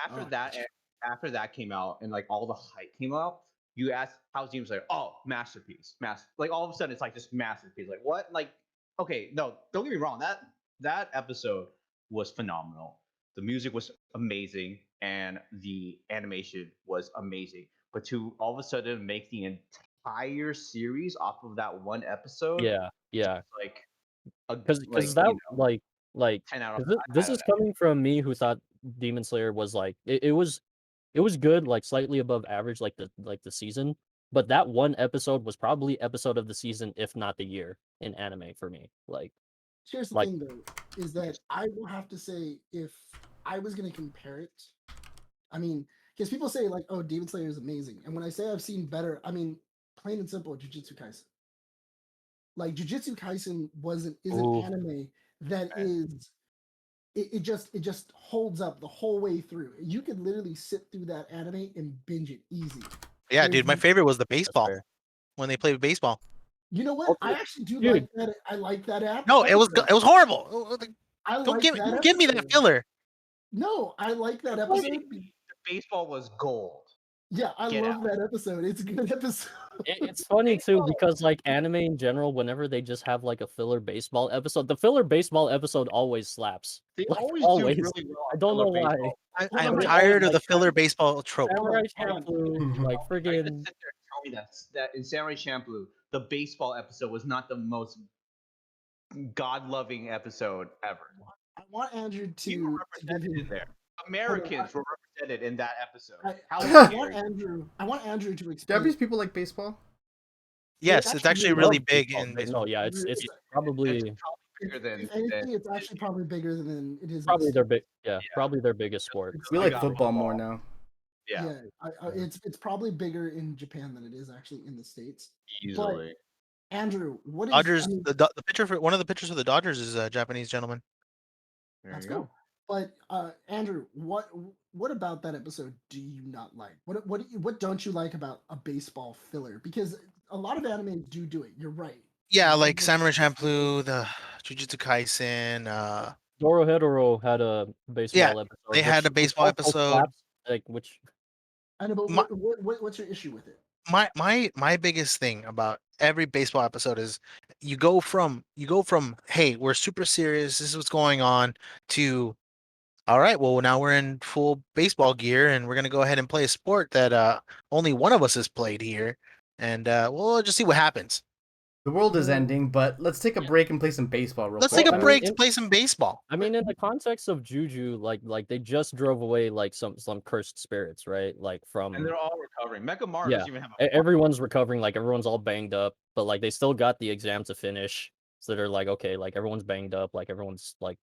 After Oh, that gotcha. after that came out and like all the hype came out, you ask how's Demon Slayer? Oh, masterpiece, like all of a sudden it's like just masterpiece. Like what? Like okay, no, don't get me wrong. That episode was phenomenal. The music was amazing and the animation was amazing. But to all of a sudden make the entire series off of that one episode, yeah it's like a because that like 10 out of 'cause I this don't is coming from me who thought Demon Slayer was like it was good, like slightly above average, like the season. But that one episode was probably episode of the season, if not the year, in anime for me. Here's the Like thing, though, is that I will have to say if I was going to compare it, I mean, because people say like, "Oh, Demon Slayer is amazing," and when I say I've seen better, I mean plain and simple, Jujutsu Kaisen. Like Jujutsu Kaisen is an Ooh. anime that Okay. is it just holds up the whole way through. You could literally sit through that anime and binge it easy. Yeah, There's dude. My favorite was the baseball fair. when they played baseball. You know what? Okay, I actually do dude. like that. I like that app. No, it was horrible. I Don't like give that don't give me that episode. filler. No, I like that know. episode. The baseball was gold. Yeah, I Get love that episode. It's a good episode. It's funny too Baseball. because like anime in general, whenever they just have like a filler baseball episode, the filler baseball episode always slaps. They Like, always always. do really well. I don't know why. I Hold am on, tired of the like, filler baseball trope. Samurai Hold on. Champloo, like I could friggin' sit there and tell me that in Samurai Champloo, the baseball episode was not the most god-loving episode ever. I want Andrew You were to give represented him. there. Americans were represented in that episode. How I want dare you? Andrew to explain. Japanese people like baseball. Yes, it's actually really big in baseball. No, yeah, it's It's probably It's bigger than, if anything, it's actually probably bigger than it is. probably in the their big Yeah. probably their biggest sport. States. We I like got football more football. now. yeah, It's probably bigger in Japan than it is actually in the States. easily. Andrew, what is Dodgers. I mean, The pitcher for one of the pitchers for the Dodgers is a Japanese gentleman. There that's you go. cool. But Andrew, what about that episode do you not like? What don't you like about a baseball filler? Because a lot of anime do it. You're right. Yeah, like Samurai Champloo, the Jujutsu Kaisen. Dorohedoro had a baseball episode. they had a which baseball also episode. slaps, like which I know, but My- what's your issue with it? My biggest thing about every baseball episode is you go from hey, we're super serious, this is what's going on, to all right, well now we're in full baseball gear and we're gonna go ahead and play a sport that only one of us has played here, and we'll just see what happens. The world is Yeah. ending, but let's take a break and play some baseball real Let's quick. take a I mean, break to in- play some baseball. I mean, in the context of Juju, like they just drove away like some cursed spirits, right? Like from And they're all recovering. Mecha Mara Yeah. doesn't even have a everyone's recovering, like everyone's all banged up, but like they still got the exam to finish. So they're like, okay, like everyone's banged up, like everyone's like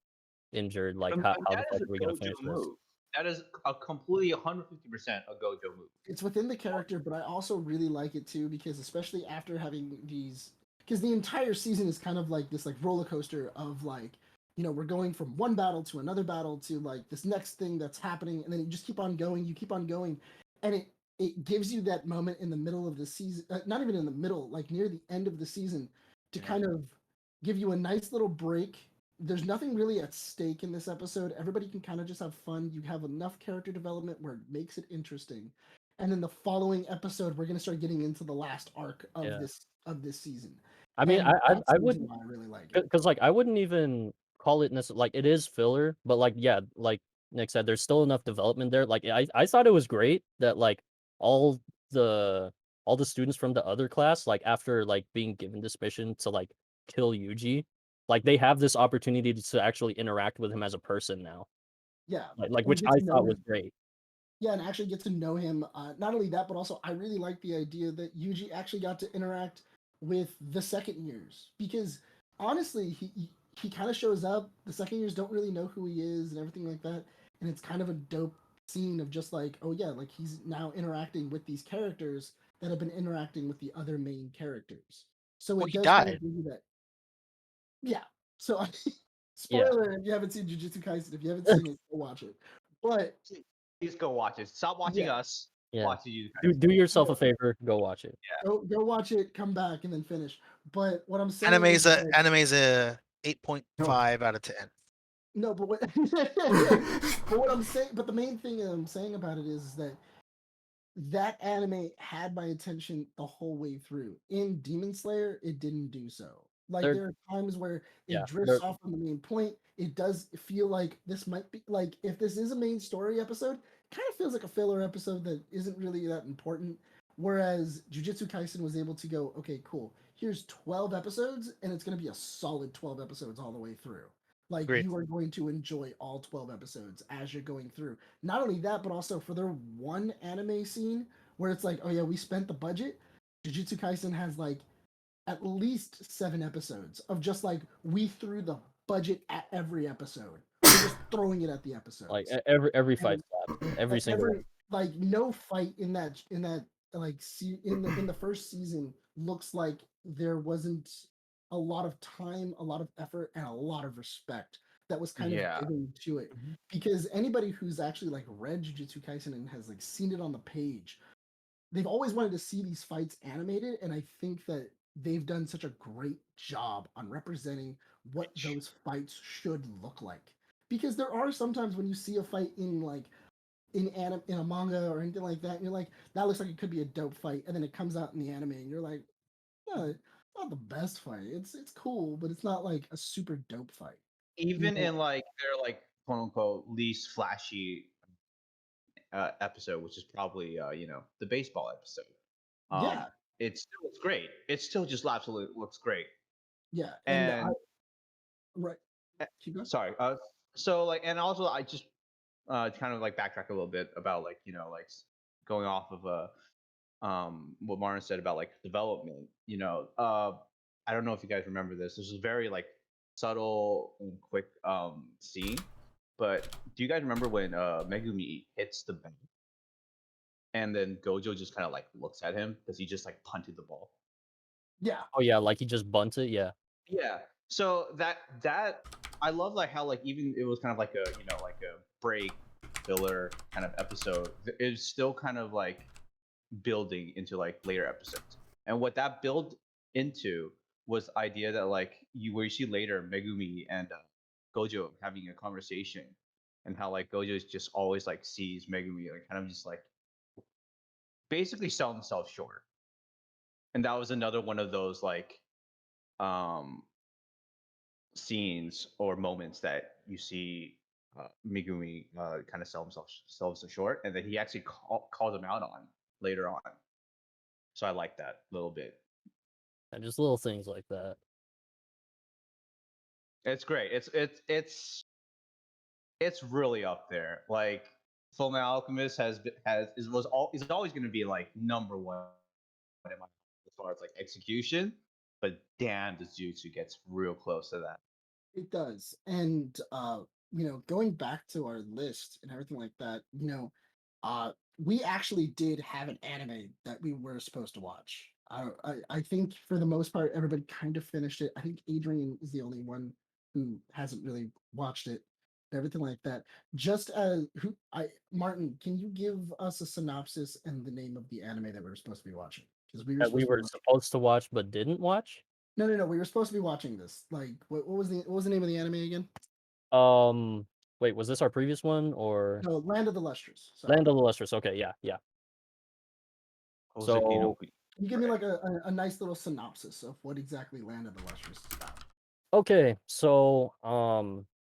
injured, like And how the that fuck is are we a gonna Gojo finish this? move. That is a completely 150% a Gojo move. It's within the character, but I also really like it too because especially after having these, because the entire season is kind of like this like roller coaster of like, we're going from one battle to another battle to like this next thing that's happening, and then you just keep on going, and it gives you that moment in the middle of the season, not even in the middle, like near the end of the season, to kind of give you a nice little break. There's nothing really at stake in this episode. Everybody can kind of just have fun. You have enough character development where it makes it interesting. And then the following episode, we're gonna start getting into the last arc of this season. I mean, And that's I the would, reason why I really like it. because like I wouldn't even call it necessarily like it is filler, but like yeah, like Nick said, there's still enough development there. Like I thought it was great that like all the all the students from the other class, like after like being given this mission to like kill Yuji, like they have this opportunity to actually interact with him as a person now. Yeah, Like and which get I to know thought was him. great. Yeah, and actually get to know him. Not only that, but also I really like the idea that Yuji actually got to interact with the second years, because honestly, he kind of shows up. The second years don't really know who he is and everything like that, and it's kind of a dope scene of just like, oh yeah, like he's now interacting with these characters that have been interacting with the other main characters. So Well, it he does kind of died. give you that. Yeah. So Yeah. spoiler if you haven't seen Jujutsu Kaisen, if you haven't seen it, go watch it. But Please go watch it. Stop watching yeah. us. Yeah. Watch you Do guys. do yourself a Yeah. favor, go watch it. Go watch it, come back, and then finish. But what I'm saying Anime's is a that, anime's a 8.5 out of 10. no, but what but the main thing I'm saying about it is that anime had my attention the whole way through. In Demon Slayer, it didn't do so. Like There there are times where yeah, it drifts off from the main point. It does feel like this might be like, if this is a main story episode, it kind of feels like a filler episode that isn't really that important. Whereas Jujutsu Kaisen was able to go, okay, cool. Here's 12 episodes, and it's going to be a solid 12 episodes all the way through. Like Agreed. you are going to enjoy all 12 episodes as you're going through. Not only that, but also for their one anime scene where it's like, oh yeah, we spent the budget. Jujutsu Kaisen has like at least 7 episodes of just like, we threw the budget at every episode. We're just throwing it at the episodes. like every fight And slap, every single one. like no fight in that like in the first season looks like there wasn't a lot of time, a lot of effort, and a lot of respect that was kind of Yeah. given to it. Mhm. Because anybody who's actually like read Jujutsu Kaisen and has like seen it on the page, they've always wanted to see these fights animated, and I think that they've done such a great job on representing what those fights should look like. Because there are sometimes when you see a fight in like in a manga or anything like that, and you're like, that looks like it could be a dope fight, and then it comes out in the anime, and you're like, no, it's not the best fight. It's cool, but it's not like a super dope fight. Even Yeah. in like their like quote unquote least flashy episode, which is probably the baseball episode. Yeah, It still looks great. It still just absolutely looks great. yeah, and And right, uh, keep going. sorry, so like, and also I just kind of like backtrack a little bit about like like going off of what Martin said about like development. I don't know if you guys remember this. This is a very like subtle and quick scene, but do you guys remember when Megumi hits the bank and then Gojo just kind of like looks at him because he just like punted the ball? Yeah, Oh yeah, like he just bunted, yeah. Yeah. So that I love like how like even it was kind of like a like a break filler kind of episode. It's still kind of like building into like later episodes. And what that built into was the idea that like where you see later Megumi and Gojo having a conversation, and how like Gojo just always like sees Megumi like kind of just like basically selling himself short. And that was another one of those like um scenes or moments that you see Megumi kind of sell himself short, and then he actually calls him out on later on. So I like that a little bit. And just little things like that. It's great. It's really up there. Like Full Metal Alchemist is always going to be like number one in my as far as like execution. But damn, this Jutsu gets real close to that. it does. And going back to our list and everything like that, we actually did have an anime that we were supposed to watch. I think for the most part, everybody kind of finished it. I think Adrian is the only one who hasn't really watched it, everything like that. Just as who I Martin, can you give us a synopsis and the name of the anime that we were supposed to be watching? Because we were That we supposed to be were watching. supposed to watch but didn't watch. No. We were supposed to be watching this. Like, what was the name of the anime again? Wait, was this our previous one or No, Land of the Lustrous. Sorry. Land of the Lustrous? Okay, yeah. Hoseki no So Kui. Can you give me Right. like a nice little synopsis of what exactly Land of the Lustrous is about? okay, so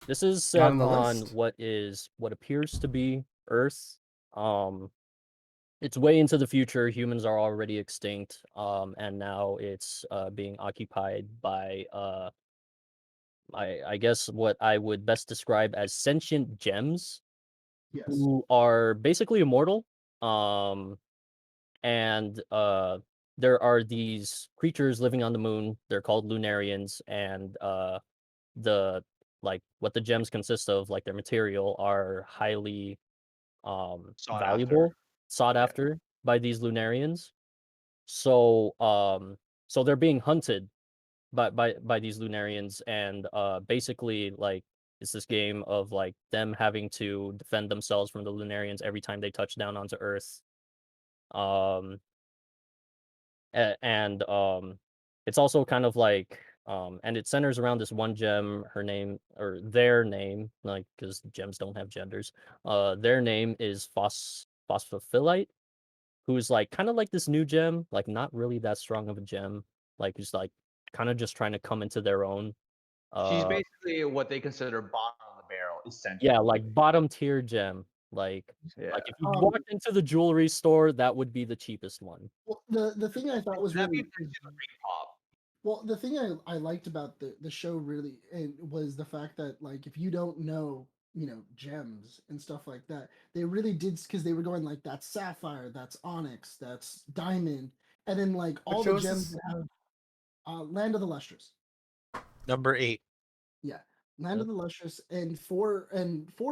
this is Not set on the on list. what appears to be Earth. Um, it's way into the future. Humans are already extinct. And now it's being occupied by I guess what I would best describe as sentient gems Yes. who are basically immortal. Um, and there are these creatures living on the moon. They're called Lunarians, and the like what the gems consist of, like their material, are highly Sought valuable, after. sought Yeah. after by these Lunarians. So so they're being hunted by these Lunarians, and basically like it's this game of like them having to defend themselves from the Lunarians every time they touch down onto Earth. Um and it's also kind of like and it centers around this one gem. Her name, or their name, like, because gems don't have genders, their name is Phosphophilite, who's like kind of like this new gem, like not really that strong of a gem, like who's like kind of just trying to come into their own. She's uh basically what they consider bottom of the barrel, yeah, essentially. like bottom tier gem, Yeah. like if you Um, walked into the jewelry store, that would be the cheapest one. Well, the thing I thought was That'd be really essentially the Repop. well, the thing I liked about the show really and was the fact that like if you don't know gems and stuff like that, they really did because they were going like that's sapphire, that's onyx, that's diamond, and then like What all the show is gems this? that have Land of the Lustrous. Number 8. Yeah, Land of the Lustrous, and for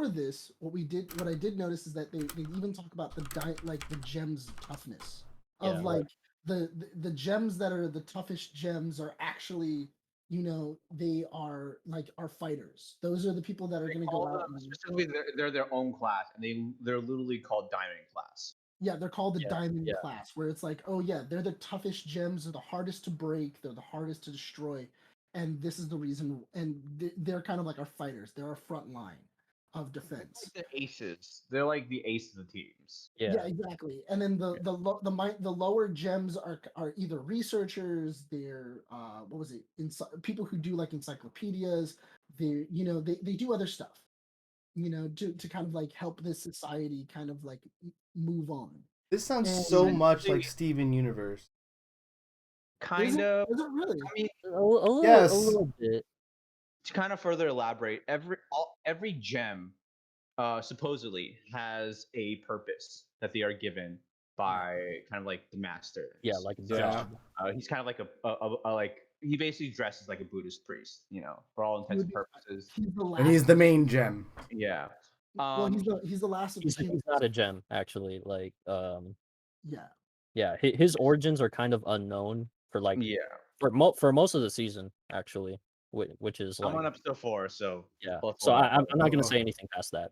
this, what I did notice is that they even talk about like the gems toughness Yeah, of like the gems that are the toughest gems are actually they are like are fighters. Those are the people that are They going to call go out them and specifically they're their own class, and they're literally called Diamond class. yeah, they're called the yeah, diamond yeah. class, where it's like, oh yeah, they're the toughest gems, they're the hardest to break, they're the hardest to destroy, and this is the reason. And they're kind of like our fighters. They're our front line of defense. Like the aces. They're like the ace of the teams. Yeah. Yeah, exactly. And then the lower gems are either researchers, they're what was it? People who do like encyclopedias. They do other stuff. To kind of like help this society kind of like move on. This sounds And so much Essentially- like Steven Universe. Kind of. Is it really? I mean, A Yes. little bit. to kind of further elaborate, every gem supposedly has a purpose that they are given by kind of like the master. Yeah, like a Yeah. job. He's kind of like like he basically dresses like a Buddhist priest, for all intents and purposes. He's the last. And he's the main gem. Yeah. Well, he's the last of He's, the he's humans. not a gem, actually. Like, Yeah. yeah, his origins are kind of unknown for like Yeah. for most of the season, actually, which is I'm on like episode 4, so yeah. both So of I'm not gonna Oh. say anything past that.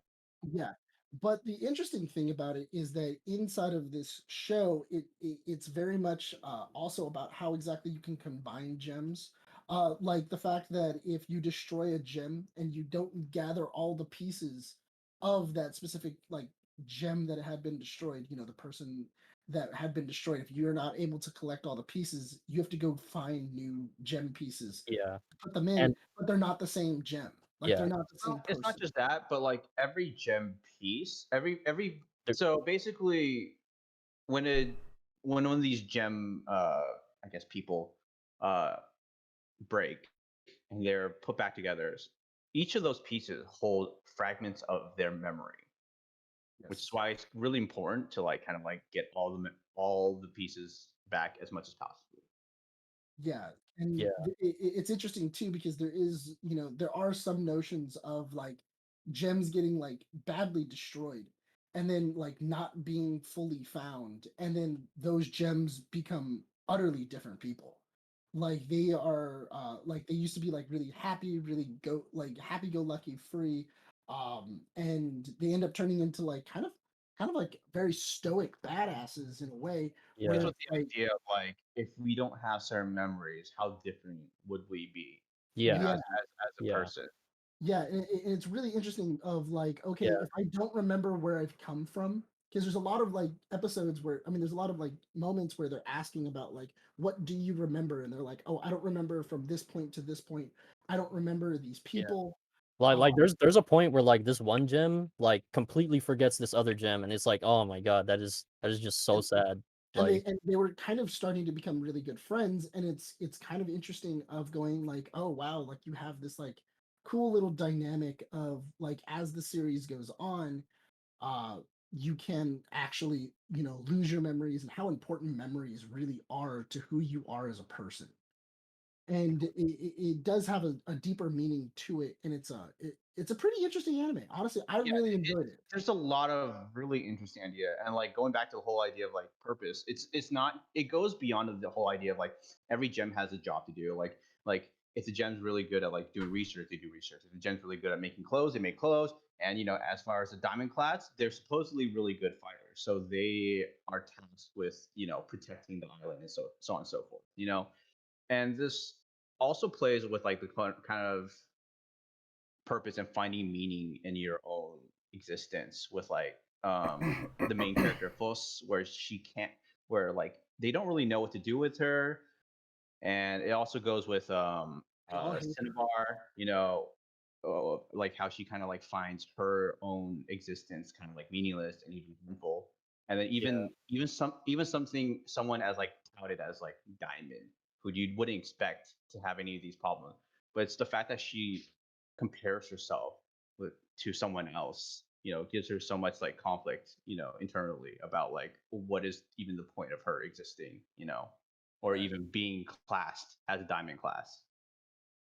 Yeah. But the interesting thing about it is that inside of this show, it's very much also about how exactly you can combine gems. Like the fact that if you destroy a gem and you don't gather all the pieces of that specific like gem that had been destroyed, the person that had been destroyed, if you're not able to collect all the pieces, you have to go find new gem pieces Yeah, to put them in, and but they're not the same gem. Like Yeah. they're not the same Well, person. it's not just that, but like every gem piece, every There- so basically when one of these gem I guess people uh break and they're put back together, each of those pieces hold fragments of their memory, which is why it's really important to like kind of like get all the pieces back as much as possible. Yeah, and Yeah. it's interesting too because there are some notions of like gems getting like badly destroyed and then like not being fully found, and then those gems become utterly different people. Like they are like they used to be like really happy, really happy go lucky free. And they end up turning into like kind of like very stoic badasses in a way Yeah. It's where with it's the like idea of like, if we don't have certain memories, how different would we be? Yeah. yeah, As a Yeah. person. yeah, and it's really interesting of like, okay, Yeah. if I don't remember where I've come from, because there's a lot of like episodes where, I mean, there's a lot of like moments where they're asking about like, what do you remember? And they're like, oh, I don't remember from this point to this point. I don't remember these Yeah. people. Like Um, there's a point where like this one gem like completely forgets this other gem, and it's like, oh my god, that is just so and, sad. and Like they were kind of starting to become really good friends, and it's kind of interesting of going like, oh wow, like you have this like cool little dynamic of like as the series goes on, uh, you can actually, you know, lose your memories and how important memories really are to who you are as a person. And it does have a deeper meaning to it, and it's a pretty interesting anime. Honestly, I Yeah, really enjoyed it. there's a lot of really interesting idea, and like going back to the whole idea of like purpose, it's not, it goes beyond the whole idea of like every gem has a job to do. Like if the gem's really good at like doing research, they do research. If the gem's really good at making clothes, they make clothes. And you know, as far as the diamond class, they're supposedly really good fighters, so they are tasked with, you know, protecting the island and so on and so forth, you know. And this also plays with like the kind of purpose and finding meaning in your own existence with like the main character Fuss, where she can't, where like they don't really know what to do with her. And it also goes with They all hate her. Cinnabar, you know, like how she kind of like finds her own existence kind of like meaningless and even harmful. And then yeah. even something someone as like touted as like Diamond, who you wouldn't expect to have any of these problems, but it's the fact that she compares herself to someone else, you know, gives her so much like conflict, you know, internally about like what is even the point of her existing, you know, or Right. even being classed as a diamond class.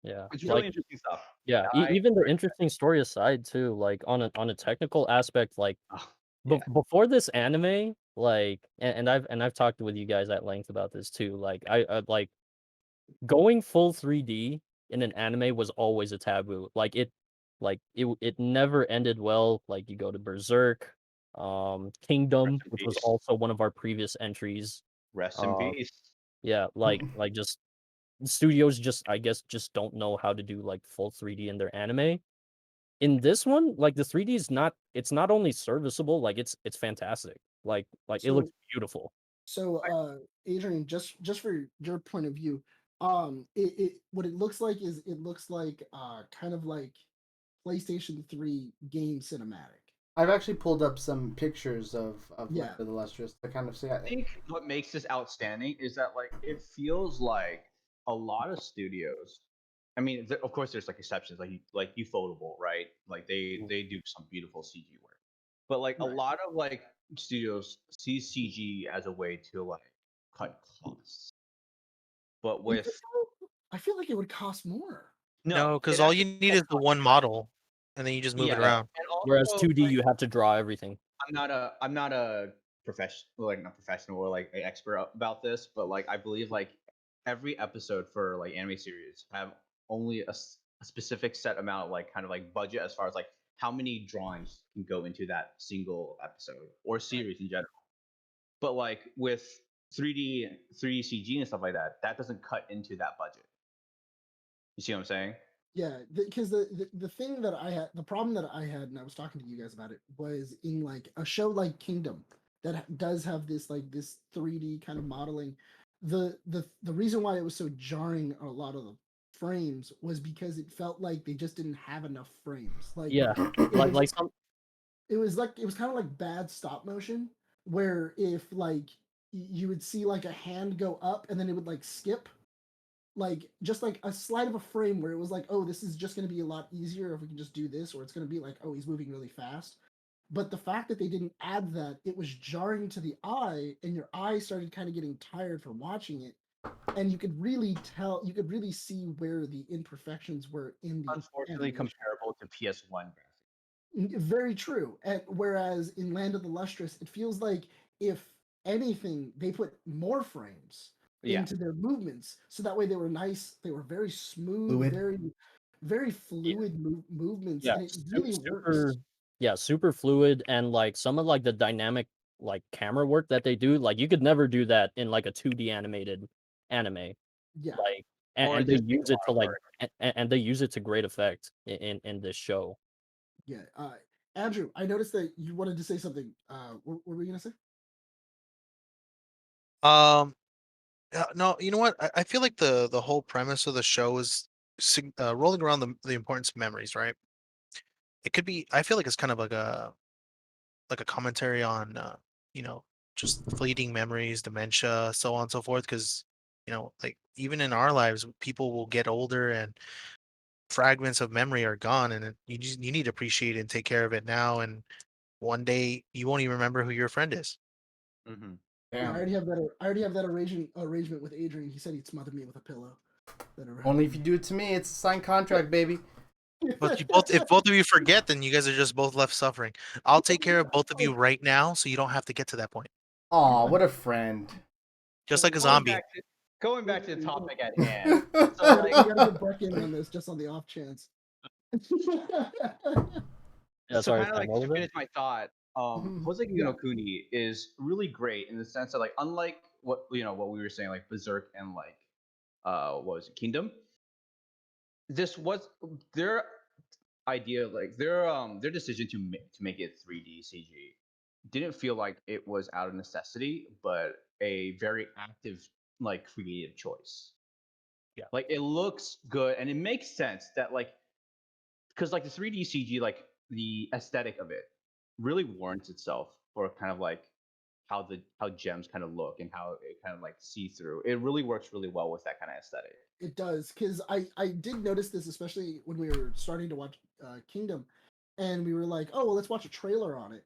Yeah. It's Yeah. really Like interesting stuff. yeah, I even the interesting story aside too, like on a technical aspect, like oh, yeah. before this anime, like and I've talked with you guys at length about this too. Like I like going full 3D in an anime was always a taboo. It never ended well. Like you go to Berserk, Rest Kingdom, in which was peace. also one of our previous entries. Rest in Um, peace. yeah, like just studios just I guess just don't know how to do like full 3D in their anime. In this one, like the 3D is not it's not only serviceable, like it's fantastic. Like it looks So beautiful. Adrian, just for your point of view, it what it looks like is it looks like kind of like PlayStation 3 game cinematic. I've actually pulled up some pictures of Land Yeah. of the Lustrous to kind of see. I think what makes this outstanding is that like it feels like a lot of studios. I mean, of course, there's like exceptions, like Ufotable, right? Like they do some beautiful CG work, but like a Right. lot of like studios see CG as a way to like cut costs. But Is it with though? I feel like it would cost more. no, No, because it all you actually need cuts is the costs. one model, and then you just move it Yeah, around. and Whereas also 2D like you have to draw everything. I'm not a professional, like not professional or like an expert about this, but like I believe like every episode for like anime series have only a specific set amount, like kind of like budget as far as like how many drawings can go into that single episode or Right. series in general. But like with 3D CG and stuff like that, that doesn't cut into that budget. You see what I'm saying? Yeah, because the thing that I had, the problem that I had, and I was talking to you guys about it, was in like a show like Kingdom that does have this like this 3D kind of modeling. The reason why it was so jarring a lot of the frames was because it felt like they just didn't have enough frames. Like Yeah. it was Like some it was kind of like bad stop motion where if like you would see like a hand go up and then it would like skip like just like a slide of a frame where it was like, oh, this is just going to be a lot easier if we can just do this, or it's going to be like, oh, he's moving really fast. But the fact that they didn't add that, it was jarring to the eye, and your eye started kind of getting tired from watching it. And you could really tell, you could really see where the imperfections were in the Unfortunately, animation. comparable to PS1 graphics. Very true. And whereas in Land of the Lustrous, it feels like if anything, they put more frames Yeah. into their movements, so that way they were nice. They were very smooth, Fluid. very fluid movements, Yeah, and it really super, works. yeah, super fluid, and like some of like the dynamic like camera work that they do, like you could never do that in like a 2D animated anime. Yeah, Like, Or and it they just takes use a it lot to of like, work. and they use it to great effect in this show. yeah. Andrew, I noticed that you wanted to say something. What were we gonna say? Um, no, you know what? I feel like the whole premise of the show is rolling around the importance of memories, right? It could be. I feel like it's kind of like a commentary on you know, just fleeting memories, dementia, so on and so forth. Because like even in our lives, people will get older and fragments of memory are gone, and you need to appreciate it and take care of it now. And one day you won't even remember who your friend is. Mm-hmm. Yeah, I Damn. already have that. I already have that arrangement with Adrian. He said he'd smother me with a pillow. Only if you do it to me. It's a signed contract, baby. But if both of you forget, then you guys are just both left suffering. I'll take care of both of you right now, so you don't have to get to that point. Aw, what a friend. Just like a Going zombie. back to going back to the Yeah. topic at hand. we, So gotta, like, we gotta get Breck in on this just on the off chance. Yeah, so sorry, kind of Sam, like what to was it? finish my thought, Hoseki Yeah. no Kuni is really great in the sense that like unlike what what we were saying like Berserk and like what was it Kingdom. This was their idea like their decision to make it 3D CG didn't feel like it was out of necessity, but a very active like creative choice. Yeah. Like it looks good and it makes sense that like because like the 3D CG, like the aesthetic of it, really warrants itself for kind of like how gems kind of look and how it kind of like see through. It really works really well with that kind of aesthetic. It does, because I did notice this, especially when we were starting to watch Kingdom, and we were like, oh well, let's watch a trailer on it.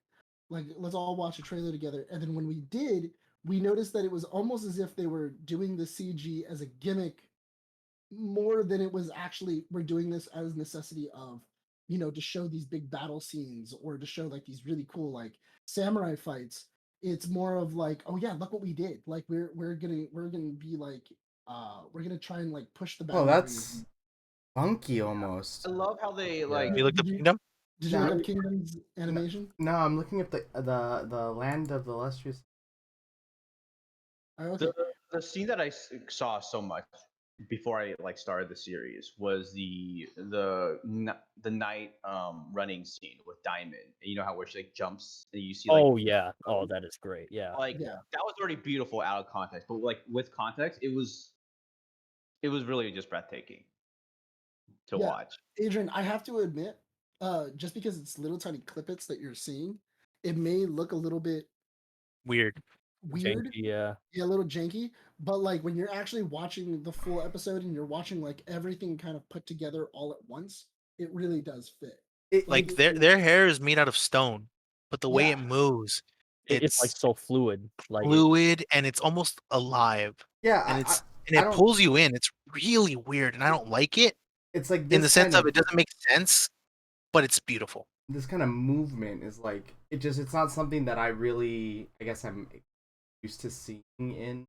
Like, let's all watch a trailer together. And then when we did, we noticed that it was almost as if they were doing the CG as a gimmick more than it was actually we're doing this as necessity of to show these big battle scenes or to show like these really cool like samurai fights. It's more of like, oh yeah, look what we did. Like we're gonna be like we're gonna try and like push the Oh, boundaries. that's funky almost. I love how they Yeah. You looked up Did you Kingdom? did you No, look up Kingdom's animation? no, I'm looking up the land of the illustrious. Oh, okay. the scene that saw so much before I like started the series was the night running scene with Diamond. You know how where she like jumps and you see like Oh yeah. Oh, that is great. Yeah. like Yeah. that was already beautiful out of context, but like with context, it was really just breathtaking to Yeah. watch. Adrian, I have to admit, just because it's little tiny clippets that you're seeing, it may look a little bit Weird. weird. Janky, yeah. Yeah, a little janky, but like when you're actually watching the full episode and you're watching like everything kind of put together all at once, it really does fit. It, Like, Like their hair is made out of stone, but the way yeah, it moves, It's like it's so fluid. Like fluid and it's almost alive. yeah, And I it don't. pulls you in. It's really weird, and I don't like it It's like in this the sense kind of of it doesn't make sense, but it's beautiful. movement is like it's not something that I really I guess I'm used to seeing in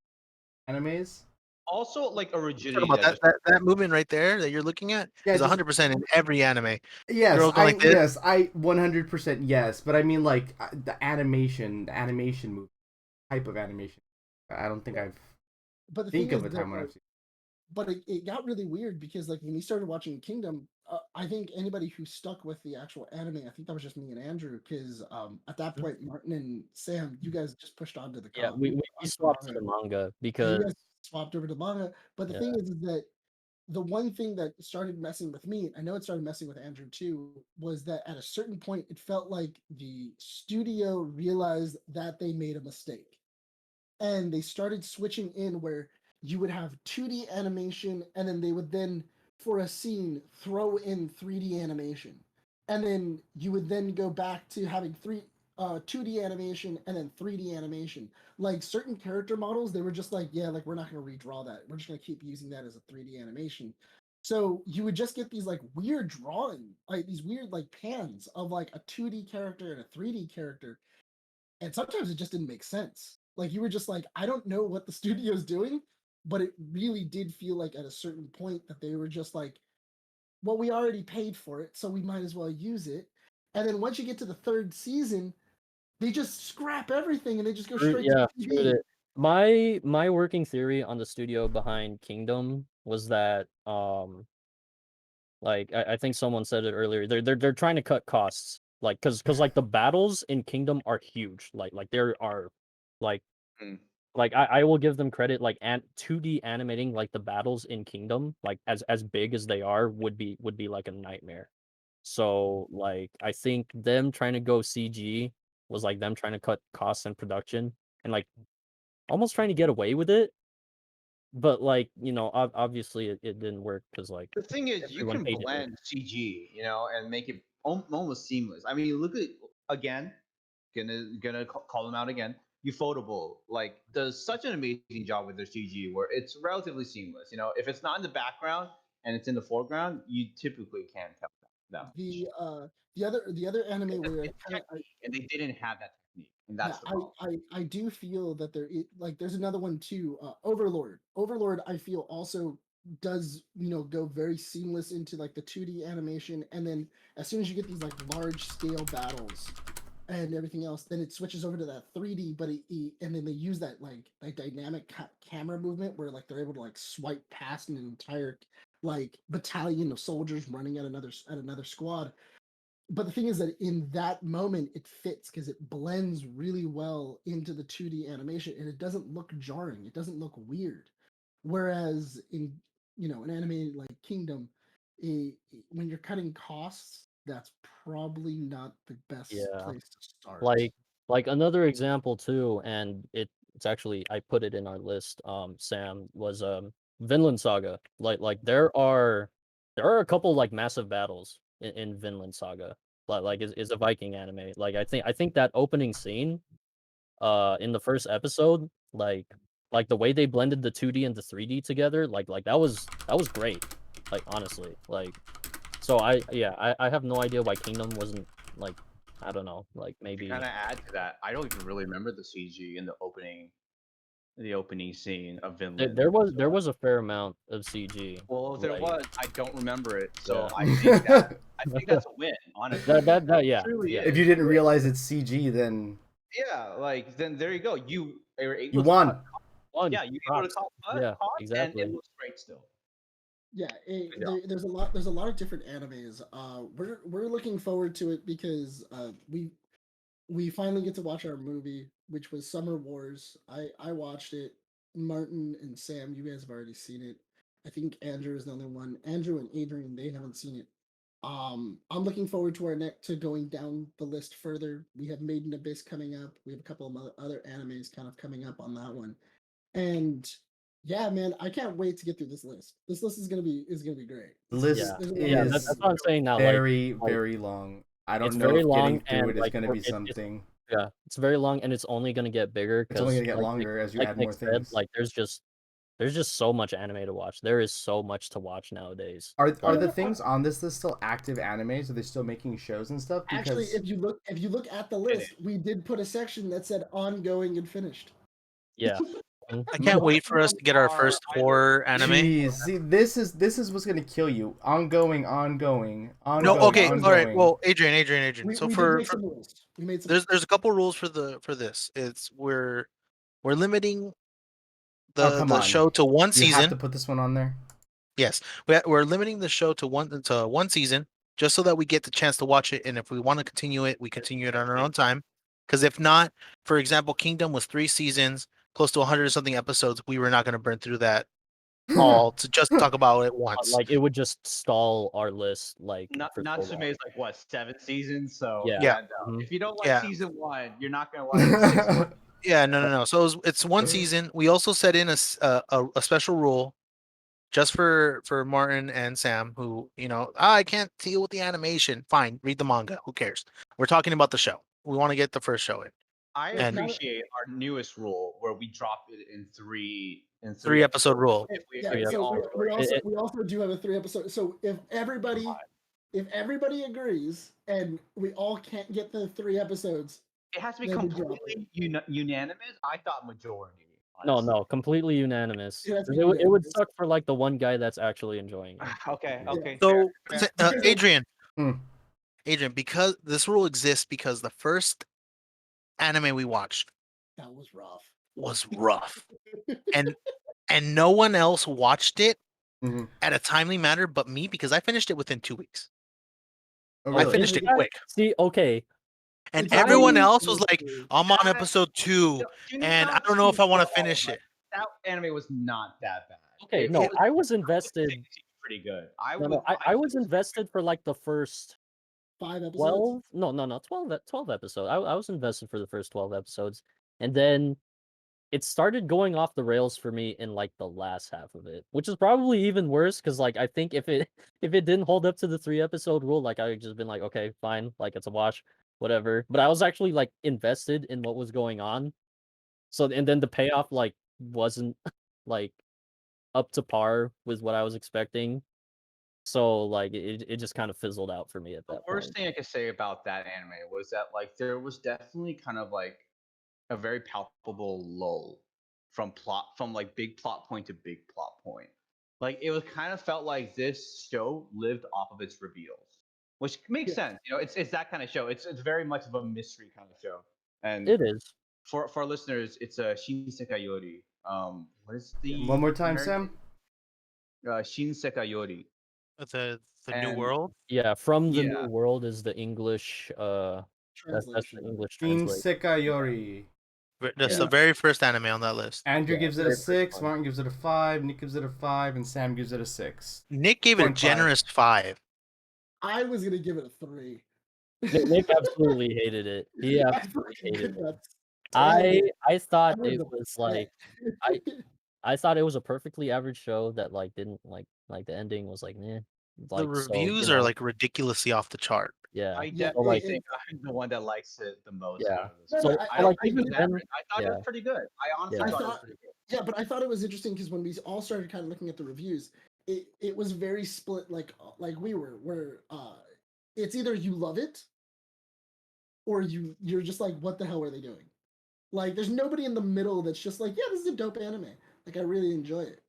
animes. Also, like a You talk rigidity about that just that movement right there that you're looking at Yeah, is just 100% in every anime. yes, Girls going like this. I 100% yes, but I mean like the animation move type of animation. I don't think I've but the think thing is of a that time when I've seen. but it got really weird because like when we started watching Kingdom, I think anybody who stuck with the actual anime, I think that was just me and Andrew, because at that point Martin and Sam, you guys just pushed onto the yeah, onto we the swapped to manga. the manga Yeah, you because guys swapped over to manga. But the yeah. thing is that the one thing that started messing with me, I know it started messing with Andrew too, was that at a certain point it felt like the studio realized that they made a mistake. And they started switching in where you would have 2D animation and then they would then for a scene throw in 3D animation. And then you would then go back to having 2D animation and then 3D animation. Like certain character models, they were just like, yeah, like we're not going to redraw that. We're just going to keep using that as a 3D animation. So you would just get these like weird drawing, like these weird like pans of like a 2D character and a 3D character, and sometimes it just didn't make sense. Like you were just like, I don't know what the studio's doing, but it really did feel like at a certain point that they were just like, well, we already paid for it, so we might as well use it. And then once you get to the third season, they just scrap everything and they just go straight to Screwed TV. it. My working theory on the studio behind Kingdom was that like I think someone said it earlier. They're trying to cut costs. Like cause like the battles in Kingdom are huge. Like there are like Mm. like I will give them credit, like 2D animating like the battles in Kingdom, like as big as they are, would be like a nightmare. So like I think them trying to go CG was like them trying to cut costs and production and like almost trying to get away with it. But like, obviously it didn't work because like The thing is, you everyone can hated it. blend CG, and make it almost seamless. I mean, look at again, gonna call them out again. Ufotable like does such an amazing job with their CG where it's relatively seamless. If it's not in the background and it's in the foreground, you typically can't tell that much. The other anime It's, where it's technique, and they didn't have that technique, and yeah, that's the problem. I do feel that like there's another one too. Overlord. Overlord, I feel also does go very seamless into like the 2D animation, and then as soon as you get these like large scale battles and everything else, then it switches over to that 3D. But and then they use that like dynamic camera movement where like they're able to like swipe past an entire like battalion of soldiers running at another squad. But the thing is that in that moment it fits because it blends really well into the 2D animation and it doesn't look jarring. It doesn't look weird. Whereas in an anime like Kingdom, when you're cutting costs, that's probably not the best Yeah. place to start. Like another example too, and it's actually I put it in our list, Sam, was Vinland Saga. Like there are a couple like massive battles in Vinland Saga. Like is a Viking anime. Like I think that opening scene in the first episode, like the way they blended the 2D and the 3D together, like that was great. Like honestly. Like so I have no idea why Kingdom wasn't like, I don't know, like To maybe kind of add to that, I don't even really remember the CG in the opening scene of Vinland. there was a fair amount of CG. Well, if there Like was, I don't remember it. So Yeah. I think that's a win, honestly. that yeah. Truly Yeah. If you didn't realize it's CG, then Yeah, like then there you go. You were able you to won. cut. One Yeah, you were able to props. cut Yeah, cost, and it exactly. looks great still. Yeah, Good job. there's a lot of different animes. We're looking forward to it because we finally get to watch our movie, which was Summer Wars. I watched it. Martin and Sam, you guys have already seen it. I think Andrew is the only one. Andrew and Adrian, they haven't seen it. I'm looking forward to our next to going down the list further. We have Made in Abyss coming up. We have a couple of other animes kind of coming up on that one, and yeah, man, I can't wait to get through this list. This list is gonna be great. The list Yeah. There's a lot Yeah, of that's is what I'm saying now. very, Like very long. I it's don't know very if long getting through and it is like going to be it's something. yeah, it's very long and it's only gonna get bigger It's only because going to get longer as you add Nick more said, things. like there's just so much anime to watch. There is so much to watch nowadays. Are Like the things on this list still active animes? Are they still making shows and stuff? Actually, Because if you look at the list, we did put a section that said ongoing and finished. yeah. I can't wait for us to get our first horror anime. Jeez, see, this is what's gonna kill you. Ongoing, ongoing, No, ongoing, okay, all right. ongoing. Well, Adrian. We, So we did for make some rules. We made some. there's a couple rules for this. It's we're limiting Oh, come the on. show to one You have to season. put this one on there. Yes, we're limiting the show to one season, just so that we get the chance to watch it. And if we want to continue it, we continue it on our own time. Because if not, for example, Kingdom was 3 seasons, close to 100 something episodes. We were not going to burn through that all to just talk about it once. Like it would just stall our list like for so long. Natsume is like what, 7 seasons? So Yeah. Yeah. no. If you don't like Yeah. season 1, you're not gonna like 6 months. Yeah, no. So it's one season. We also set in a special rule just for Martin and Sam, who I can't deal with the animation. Fine, read the manga. Who cares? We're talking about the show. We want to get the first show in. I And- appreciate our newest rule where we drop it in three episode rule. If we, Yeah, if we so all we agree. also do have a 3 episode. So if everybody agrees and we all can't get the 3 episodes, It has to be then we drop completely unanimous. I thought majority. No, completely unanimous. It has to 'Cause be It would unanimous. suck for like the one guy that's actually enjoying it. Okay, Yeah. okay. So, fair. Because of- Adrian, Hmm. Adrian, because this rule exists because the first anime we watched That was rough. was rough, and no one else watched it Mhm. at a timely manner but me because I finished it within 2 weeks. Oh, I really? finished it quick, See, okay. and It's everyone only else was finished like, it. "I'm on That- episode 2, Do and I not don't know if I shoot want to for all, finish like, it." That anime was not that bad. Okay, It no, was I was invested. pretty good. I No, would. no, I was invested for like the first 5 episodes. 12. No, 12 episodes. I was invested for the first 12 episodes, and then it started going off the rails for me in like the last half of it, which is probably even worse because like I think if it if it didn't hold up to the 3 episode rule, like I would just been like, okay, fine, like it's a watch, whatever. But I was actually like invested in what was going on. So and then the payoff like wasn't like up to par with what I was expecting. So like it just kind of fizzled out for me at The that worst point. thing I could say about that anime was that like there was definitely kind of like a very palpable lull from like big plot point to big plot point. Like it was kind of felt like this show lived off of its reveals, which makes Yeah. sense. You know, it's that kind of show. It's very much of a mystery kind of show. And It is. for our listeners, it's a Shinsekai Yori. What is the One more time, American? Sam. Shinsekai Yori. The new And world, Yeah, from the yeah, new world is the English that's the Translation. English Shin translation. Sekayori. that's Yeah. the very first anime on that list. Andrew Yeah, gives it a very first 6, one. Martin gives it a 5, Nick gives it a 5, and Sam gives it a 6. Nick gave it a 0.5. generous 5. I was gonna give it a 3. Nick absolutely hated it. He I absolutely fucking hated could it. not I stand it. I thought I it was was upset. like I thought it was a perfectly average show that like didn't like the ending was like eh. The Like so, you reviews are know, like ridiculously off the chart. yeah. I Yeah, definitely like- think I'm the one that likes it the most Yeah. out of this. No, So, no, I I- don't like, think it even was then- average. I thought it yeah. was pretty good. I honestly Yeah. thought it was I pretty good. Yeah, but I thought it was interesting because when we all started kind of looking at the reviews, it was very split. Like we were, where it's either you love it, or you're just like, what the hell are they doing? Like, there's nobody in the middle that's just like, yeah, this is a dope anime. Like, I really enjoy it.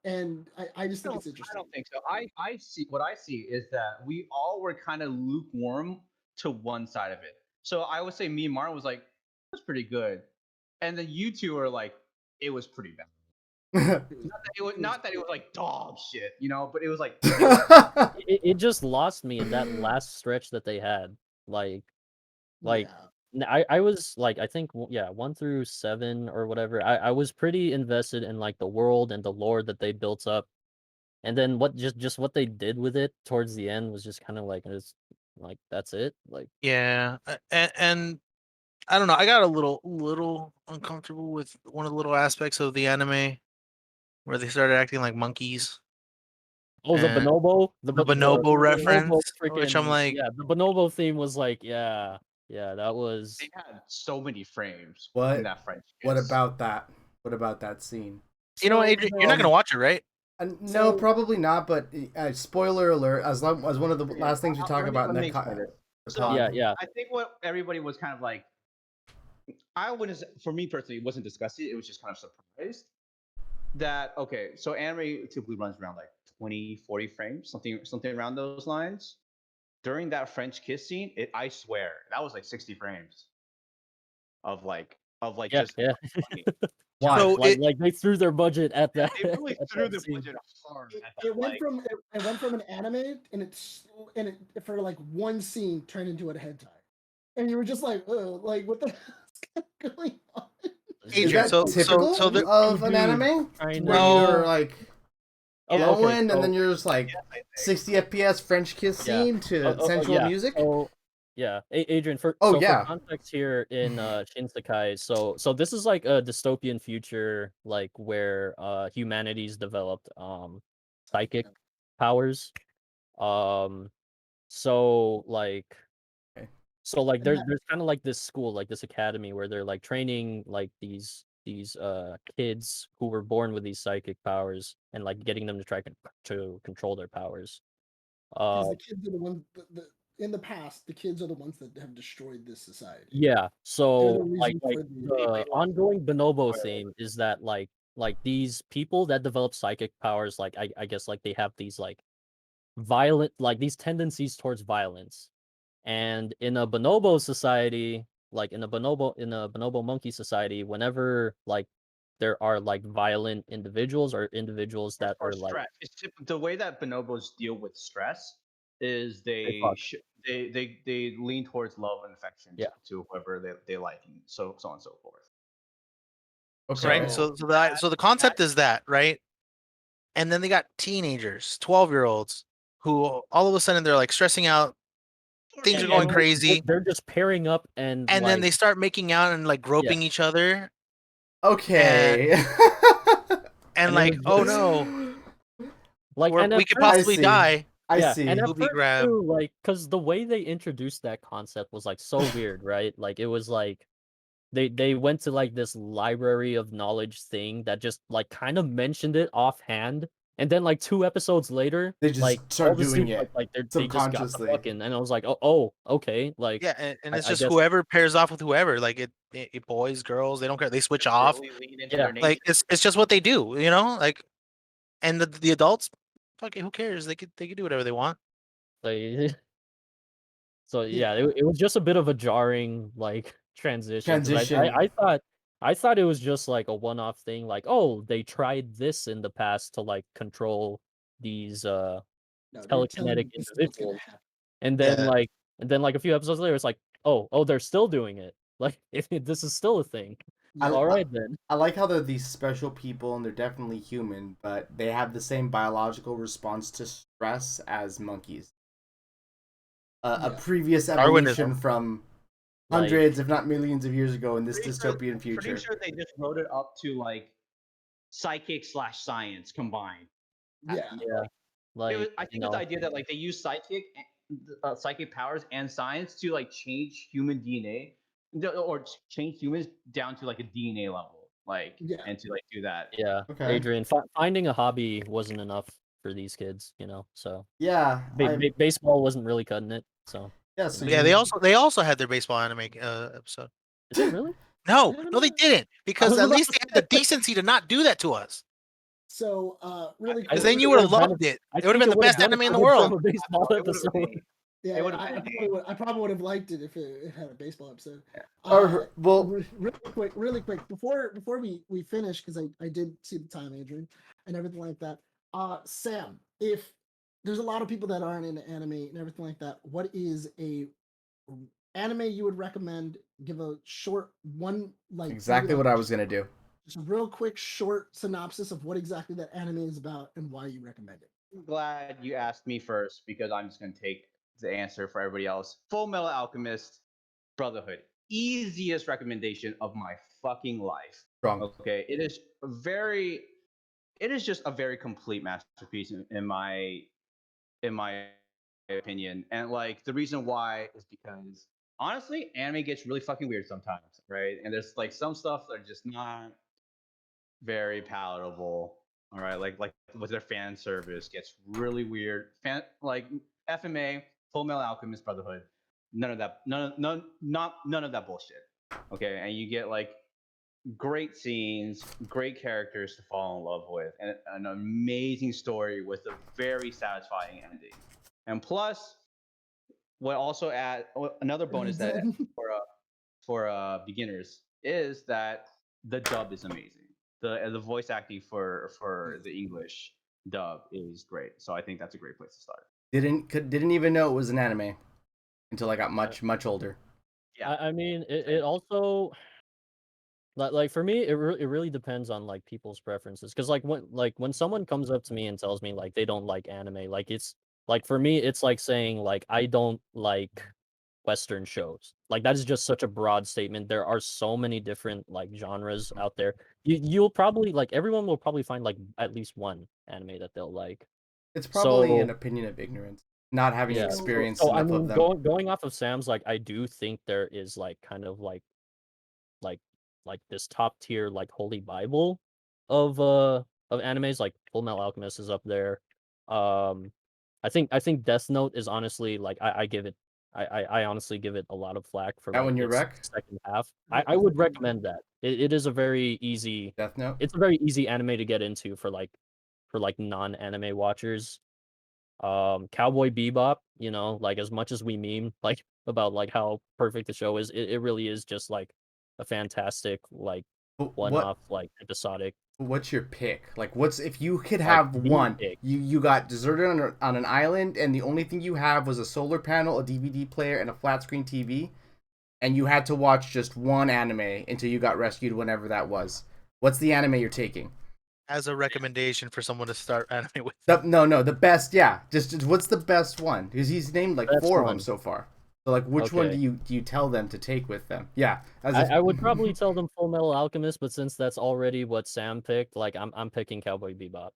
And I just think it's I interesting. don't think so. I see what I see is that we all were kind of lukewarm to one side of it. So I would say me and Martin was like, that's pretty good. And then you two are like, it was pretty bad. Not that it was like dog shit, you know, but it was like It just lost me in that last stretch that they had. Like Yeah. I was like I think 1 through 7 or whatever. I was pretty invested in like the world and the lore that they built up, and then what just what they did with it towards the end was just kind of like it's like that's it. Like Yeah, and I don't know. I got a little uncomfortable with one of the little aspects of the anime where they started acting like monkeys. the bonobo, The bonobo reference, which I'm like, yeah, the bonobo theme was like yeah that was they had so many frames What? in that French What kiss. about that? What about that scene? you know, Adrian, you're not gonna watch it, right? No, So- probably not. But spoiler alert: as one of the Okay, last things we talk about in let the me explain it. the So, pod. yeah. I think what everybody was kind of like, I wouldn't, for me personally, it wasn't disgusted. It was just kind of surprised that, okay, so anime typically runs around like 20, 40 frames, something around those lines. During that French kiss scene, I swear, that was like 60 frames of yeah just yeah. funny. Why? So like they threw their budget at that. They really at threw that the scene. budget hard. It, At that, it went like, from it went from an anime and it for like one scene turned into a head tie, and you were just like, oh, like what the hell's going on? Is Adrian, that so typical of an Dude, anime? trying Where No. you're like Okay, going, so- and then you're just like 60 FPS French kiss Yeah. scene to Oh, sensual yeah. music. So, yeah, Adrian. For context here in Shinsekai, so this is like a dystopian future, like where humanity's developed psychic powers. So like, Okay. so like And there's that- kind of like this school, like this academy where they're like training like these kids who were born with these psychic powers and like getting them to try to control their powers. Because the kids are the ones in the past, the kids are the ones that have destroyed this society. Yeah. They're the So reason like for the the ongoing bonobo theme is that like these people that develop psychic powers, like I guess like they have these like violent like these tendencies towards violence. And in a bonobo society, like in a bonobo monkey society, whenever like there are like violent individuals or individuals that or are like stress. The way that bonobos deal with stress is they fuck. they lean towards love and affection Yeah. to whoever they like, and so on and so forth. Okay. Right. So the concept is that, right? And then they got teenagers, 12-year-olds, who all of a sudden they're like stressing out, things are And going they're- crazy, They're just pairing up and and then like they start making out and like groping each other, Okay. and And it like, was oh just- no, like and we at could first- possibly see. die. I yeah, see. and at Booby first grab. too, like, because the way they introduced that concept was like so weird, right? Like it was like they went to like this library of knowledge thing that just like kind of mentioned it offhand, and then like 2 episodes later, They just like start all the doing scenes, it like they just got the subconsciously. fucking, and I was like, oh, okay, like Yeah, and it's I just guess whoever pairs off with whoever. Like it boys, girls, they don't care. They switch off. Really lean into Yeah. their nature. Like it's just what they do, you know. Like, and the adults, fuck it, who cares? They could do whatever they want. like so yeah, it was just a bit of a jarring like transition because Transition. I thought it was just like a one-off thing, like, oh, they tried this in the past to like control these No, they're telling telekinetic you this is what's gonna individuals, happen. and then Yeah. like a few episodes later, it's like, oh, they're still doing it. Like, if this is still a thing, I- all right then. I like how they're these special people and they're definitely human, but they have the same biological response to stress as monkeys. A Yeah. previous Darwinism. evolution from Like, hundreds, if not millions, of years ago in this dystopian future. Pretty sure they just wrote it up to like psychic / science combined. Yeah. yeah, like I you think know, the idea that like they use psychic powers and science to like change human DNA or change humans down to like a DNA level, like Yeah. and to like do that. yeah, Okay. Adrian, finding a hobby wasn't enough for these kids, you know. So Yeah. baseball wasn't really cutting it. So Yeah. So Yeah, they also had their baseball anime episode. is it really? No, Yeah, no, they no. didn't, because was at about least they had the decency to not do that to us. So really I Because quick, then you think would it have would've loved it. I It would have think been the best would've anime in the benefited world. from a baseball It would've episode. been- yeah, it would've I been probably would have liked it if it had a baseball episode. Well, Really quick, before we finish, because I did see the time, Adrian, and everything like that. Sam, if there's a lot of people that aren't into anime and everything like that, what is a anime you would recommend? Give a short one, like exactly what I was gonna do. just a real quick short synopsis of what exactly that anime is about and why you recommend it. I'm glad you asked me first because I'm just gonna take the answer for everybody else. Full Metal Alchemist Brotherhood. Easiest recommendation of my fucking life. Wrong. Okay. It is just a very complete masterpiece in my opinion. And like the reason why is because honestly, anime gets really fucking weird sometimes, right? And there's like some stuff that are just not very palatable. All right, like with their fan service gets really weird. Like FMA, Full Metal Alchemist Brotherhood, none of that bullshit. Okay, and you get like great scenes, great characters to fall in love with, and an amazing story with a very satisfying ending. And plus, another bonus that for beginners is that the dub is amazing. The voice acting for the English dub is great. So I think that's a great place to start. Didn't even know it was an anime until I got much older. Yeah. I mean, it also like for me, it really depends on like people's preferences. Because when someone comes up to me and tells me like they don't like anime, like it's like for me, it's like saying like I don't like Western shows. Like that is just such a broad statement. There are so many different like genres out there. You'll probably like everyone will probably find like at least one anime that they'll like. It's probably So an opinion of ignorance, not having yeah. experienced So I enough mean, of them. going off of Sam's, like I do think there is like kind of like this top tier like holy bible of animes. Like Full Metal Alchemist is up there. I think Death Note is honestly like I give it I honestly give it a lot of flack for That like one your its rec? second half. Yeah, I would second half. recommend that. It is a very easy Death Note. it's a very easy anime to get into for like non-anime watchers. Cowboy Bebop, you know, like as much as we meme like about like how perfect the show is, it really is just like a fantastic like But one-off like episodic what's your pick? Like, what's if you could like have the one? pick. You got deserted on an island, and the only thing you have was a solar panel, a DVD player, and a flat screen TV, and you had to watch just one anime until you got rescued, whenever that was. What's the anime you're taking? As a recommendation for someone to start anime with. No, the best. Yeah, just what's the best one? Because he's named like Best 4 of them one. so far. So like, which one Okay. do you tell them to take with them? Yeah, as I would probably tell them Full Metal Alchemist, but since that's already what Sam picked, like I'm picking Cowboy Bebop.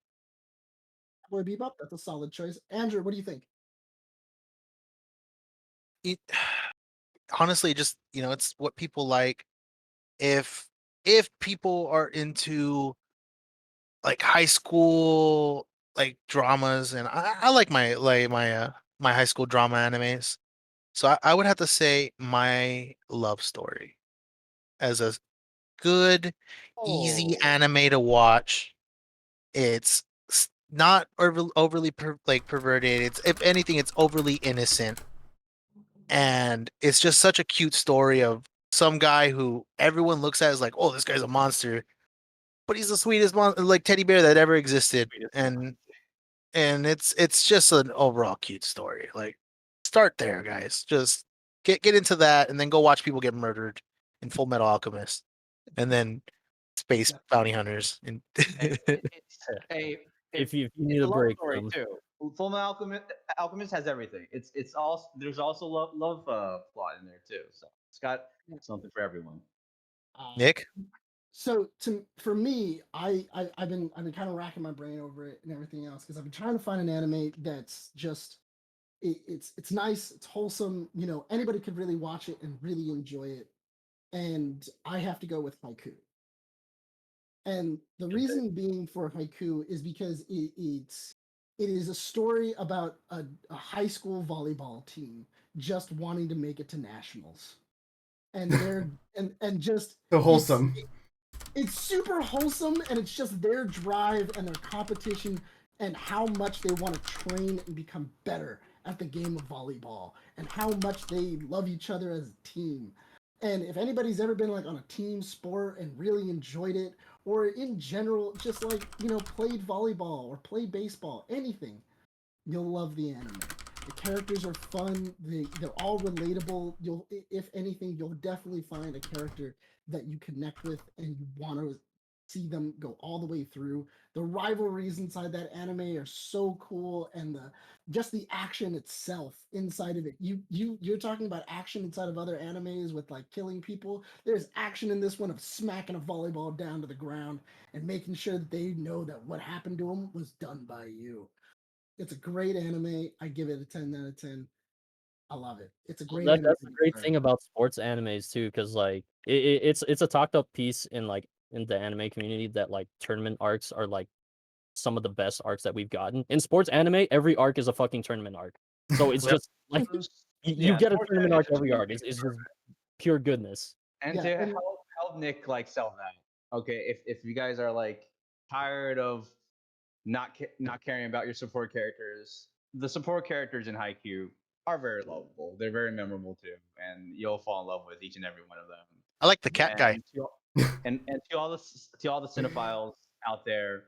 Cowboy Bebop, that's a solid choice. Andrew, what do you think? It, honestly, just it's what people like. If people are into like high school like dramas, and I like my high school drama animes, so I would have to say My Love Story as a good, easy Oh, anime to watch. It's not overly perverted. It's, if anything, it's overly innocent, and it's just such a cute story of some guy who everyone looks at as like, oh, this guy's a monster, but he's the sweetest like teddy bear that ever existed, and it's just an overall cute story. Like, start there, guys. Just get into that, and then go watch people get murdered in Full Metal Alchemist, and then space Yeah. bounty hunters. And it's a If you it's need a a love break story from too. Full Metal Alchemist has everything. It's all there's also love plot in there too. So it's got something for everyone. Uh, Nick, so for me, I've been kind of racking my brain over it and everything else because I've been trying to find an anime that's just it's nice, it's wholesome. You know, anybody could really watch it and really enjoy it. And I have to go with Haiku. And the reason being for Haiku is because it is a story about a high school volleyball team just wanting to make it to nationals, and they're and just so it's wholesome. it's super wholesome, and it's just their drive and their competition and how much they want to train and become better at the game of volleyball and how much they love each other as a team. And if anybody's ever been like on a team sport and really enjoyed it, or in general just like played volleyball or played baseball, anything, you'll love the anime. The characters are fun. They're all relatable. If anything, you'll definitely find a character that you connect with and you want to see them go all the way through. The rivalries inside that anime are so cool, and the action itself inside of it. You're talking about action inside of other animes with like killing people. There's action in this one of smacking a volleyball down to the ground and making sure that they know that what happened to them was done by you. It's a great anime. I give it a 10 out of 10. I love it. It's a great anime That's to the get great started. thing about sports animes too, because like it's a talked up piece in like in the anime community that like tournament arcs are like some of the best arcs that we've gotten. In sports anime, every arc is a fucking tournament arc. So it's Yep. just like you Yeah, get a sports tournament arc animation is every gonna arc. be It's just perfect. pure goodness. And Yeah, to and help Nick like sell that. Okay, if you guys are like tired of not caring about your support characters, the support characters in Haikyuu are very lovable. They're very memorable too, and you'll fall in love with each and every one of them. I like the cat guy. And to all the cinephiles out there,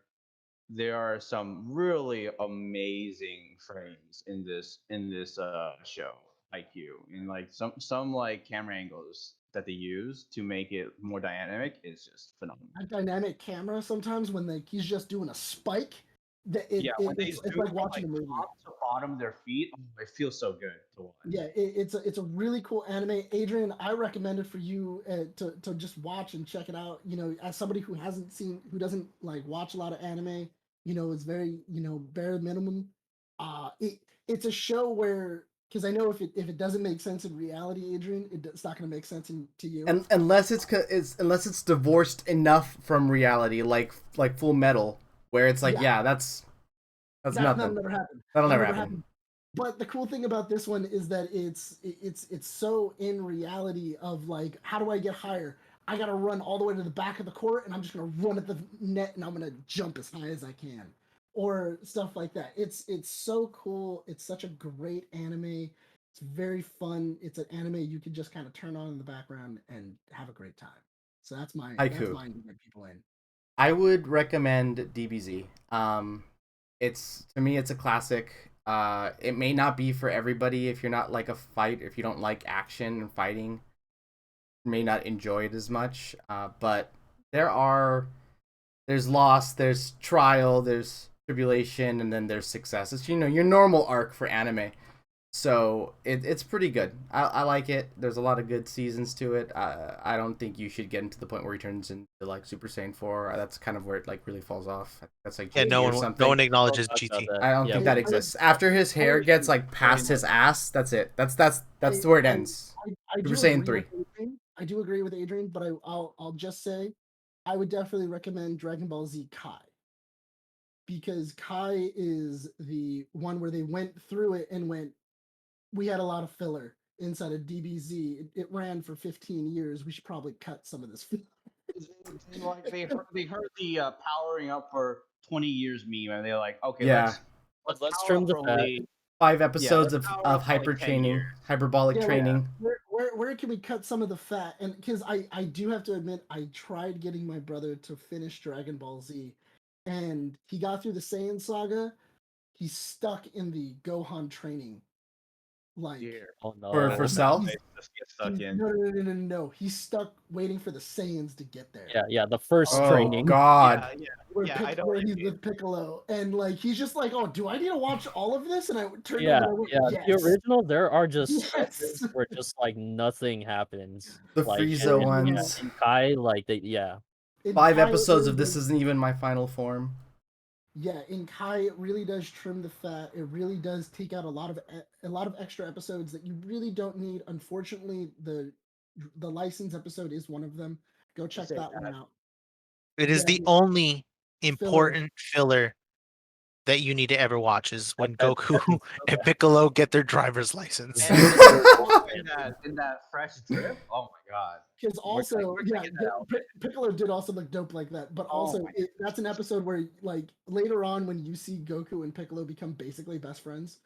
there are some really amazing frames in this show IQ, and like some like camera angles that they use to make it more dynamic is just phenomenal. a dynamic camera sometimes when like he's just doing a spike, that Yeah, when they it's zoom like from watching like a movie. top to bottom of their feet, oh, it feels so good to watch. Yeah, it's a really cool anime. Adrian, I recommend it for you to just watch and check it out. You know, as somebody who doesn't like watch a lot of anime, is very bare minimum. It's a show where because I know if it doesn't make sense in reality, Adrian, it's not going to make sense to you. And unless it's divorced enough from reality, like Full Metal, where it's like, Yeah. yeah, that's That's That'll nothing. never happen. That'll never happen. But the cool thing about this one is that it's so in reality of like, how do I get higher? I gotta run all the way to the back of the court, and I'm just gonna run at the net, and I'm gonna jump as high as I can, or stuff like that. It's so cool. It's such a great anime. It's very fun. It's an anime you can just kind of turn on in the background and have a great time. So that's mine to get people in. I would recommend DBZ. It's to me, it's a classic. It may not be for everybody if you're not like if you don't like action and fighting, you may not enjoy it as much. But there's loss, there's trial, there's tribulation, and then there's success. It's your normal arc for anime. So it's pretty good. I like it. There's a lot of good seasons to it. I don't think you should get into the point where he turns into like Super Saiyan 4. That's kind of where it like really falls off. That's like no one acknowledges Talk about GT. that. I don't think that exists. After his hair gets like past his ass, that's it. That's where it ends. I do Super Saiyan agree 3. with Adrian. I do agree with Adrian, but I'll just say I would definitely recommend Dragon Ball Z Kai, because Kai is the one where they went through it and went, we had a lot of filler inside of DBZ. It ran for 15 years. We should probably cut some of this filler. Like they heard the powering up for 20 years meme, and they're like, okay, Yeah. let's Let's power trim up the for fat. only- 5 episodes let's of power up for, hyper like, 10 training, years. hyperbolic Yeah, training. Where can we cut some of the fat? And because I do have to admit, I tried getting my brother to finish Dragon Ball Z, and he got through the Saiyan saga. He's stuck in the Gohan training. Like, Dear. Oh no. For Cell? Just get stuck in. no. He's stuck waiting for the Saiyans to get there. Yeah, the first Oh training. God. Where, Yeah, I don't where he's like with Piccolo, and like he's just like, oh, do I need to watch all of this? And I turned Yeah, over and I yeah. went, yes. The original, there are just Yes. sections where just like nothing happens. The Like, Frieza and, ones. and Kai, like In 5 Kai, it episodes really of this does- isn't even my final form. Yeah, in Kai, it really does trim the fat. It really does take out a lot of extra episodes that you really don't need. Unfortunately, the license episode is one of them. Go check Say that that. one out. It is Yeah, the yeah. only important filler that you need to ever watch is when Goku and Piccolo get their driver's license. And in that fresh drip, oh my god. Because also, we're yeah, taking that out. Piccolo did also look dope like that. But also, my that's an episode where, like, later on when you see Goku and Piccolo become basically best friends,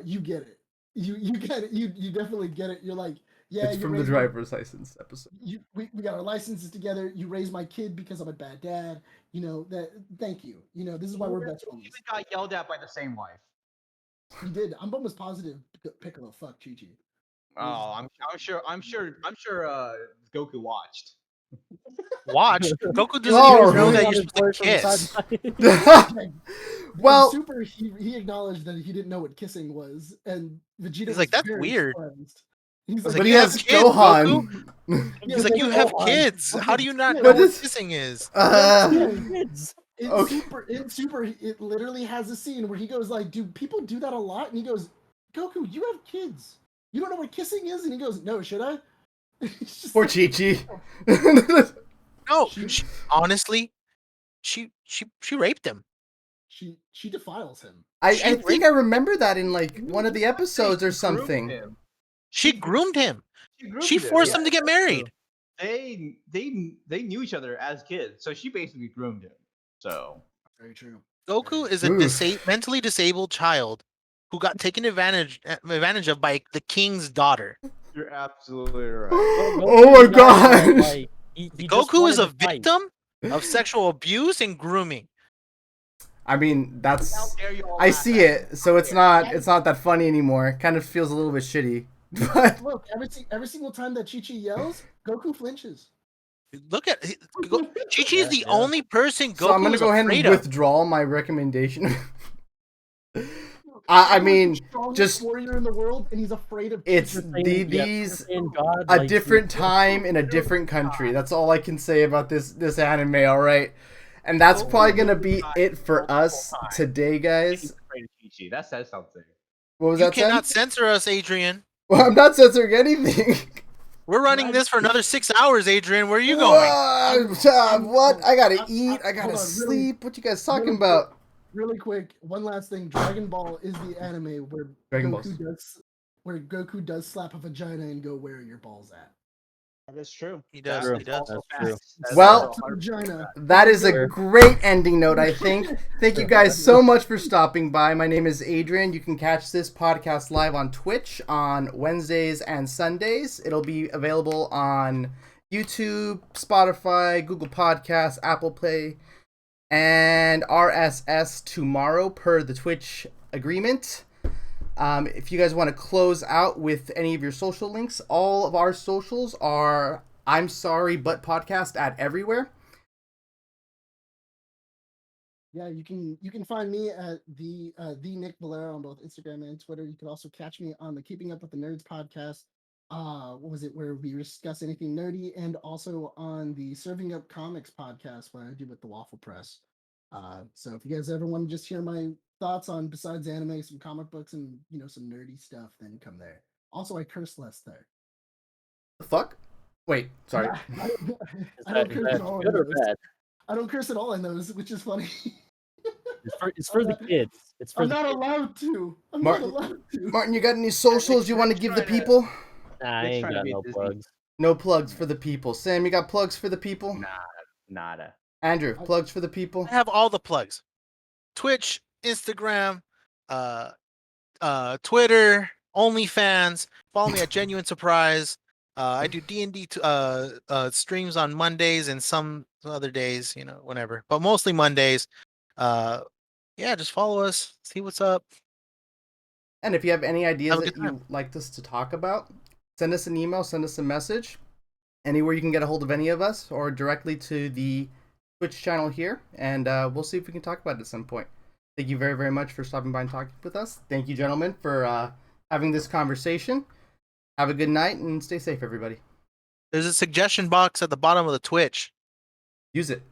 you get it. You get it. You definitely get it. You're like, yeah, It's you from the raised my- driver's license episode. we got our licenses together. You raised my kid because I'm a bad dad. Thank you. This is why we're best He friends. even got yelled at by the same wife. He did. I'm almost positive Piccolo fucked Chi Chi. Oh, I'm sure Goku watched. Watch. Goku doesn't Oh, even know really? that you're supposed to kiss. Well, Well- Super, he acknowledged that he didn't know what kissing was, and Vegeta He's like, was "That's very weird." surprised. He's was like, But he "You has have kids, Gohan. Yeah, He's like, you Goku have Gohan. kids. How do you not Yeah, know What what is- kissing is? Kids. in Okay. Super, it literally has a scene where he goes like, "Do people do that a lot?" And he goes, "Goku, you have kids. You don't know what kissing is?" And he goes, "No, should I?" It's just Poor like, Chi Chi. No, She- honestly, she raped him. she defiles him. I She think I remember that in like one of the episodes or Groomed something. him. She groomed him. groomed She him. forced Yeah, him to get married. They knew each other as kids, so she basically groomed him. So Very true. Goku is a Oof. mentally disabled child who got taken advantage of by the king's daughter. you're absolutely right. Oh my gosh. Goku is a victim of sexual abuse and grooming. I mean, How that's dare you all I laugh see at it, so it's not that funny anymore. Kind of feels a little bit shitty. But Look, every single time that Chi Chi yells, Goku flinches. Look at Chi-Chi is the only person Goku so I'm gonna is go ahead afraid and of. withdraw my recommendation. I Goku's mean, the strongest just warrior in the world, and he's afraid of. it's these a different time in a different country. That's all I can say about this anime. All right, and that's probably gonna be it for us today, guys. He's afraid of Chi-Chi. That says something. What was You that? cannot Sen? censor us, Adrian. Well, I'm not censoring anything. We're running this for another 6 hours, Adrian. Where are you going? What? I gotta eat. I Hold gotta on, sleep. What you guys talking about? Really quick, one last thing. Dragon Ball is the anime where Dragon Balls. Goku does slap a vagina and go, "Where are your balls at?" That is true. He does. True. He does. That's true. Well, Slap the vagina. That is a Sure. great ending note, I think. Thank you guys so much for stopping by. My name is Adrian. You can catch this podcast live on Twitch on Wednesdays and Sundays. It'll be available on YouTube, Spotify, Google Podcasts, Apple Play, and RSS tomorrow per the Twitch agreement. If you guys want to close out with any of your social links, all of our socials are I'm Sorry But Podcast at everywhere. Yeah, you can find me at the Nick Valero on both Instagram and Twitter. You can also catch me on the Keeping Up with the Nerds podcast. What was it, where we discuss anything nerdy, and also on the Serving Up Comics podcast, what I do with the Waffle Press. So if you guys ever want to just hear my thoughts on, besides anime, some comic books and some nerdy stuff, then come there. Also, I curse less there. The fuck? Wait, sorry. I don't curse at all in Good or those. bad? I don't curse at all in those, which is funny. It's for the kids. It's for I'm the not kids. allowed to. I'm Martin- not allowed to. Martin, you got any socials you want to give the people? Nah, I Nick's ain't trying to got be no Disney. plugs. No plugs for the people. Sam, you got plugs for the people? Nada. Andrew, plugs for the people? I have all the plugs: Twitch, Instagram, Twitter, OnlyFans. Follow me at Genuine Surprise. I do D&D streams on Mondays and some other days, whenever, but mostly Mondays. Yeah, just follow us, see what's up. And if you have any ideas Have a that good time. you'd like us to talk about, send us an email, send us a message, anywhere you can get a hold of any of us, or directly to the Twitch channel here, and we'll see if we can talk about it at some point. Thank you very, very much for stopping by and talking with us. Thank you, gentlemen, for having this conversation. Have a good night and stay safe, everybody. There's a suggestion box at the bottom of the Twitch. Use it.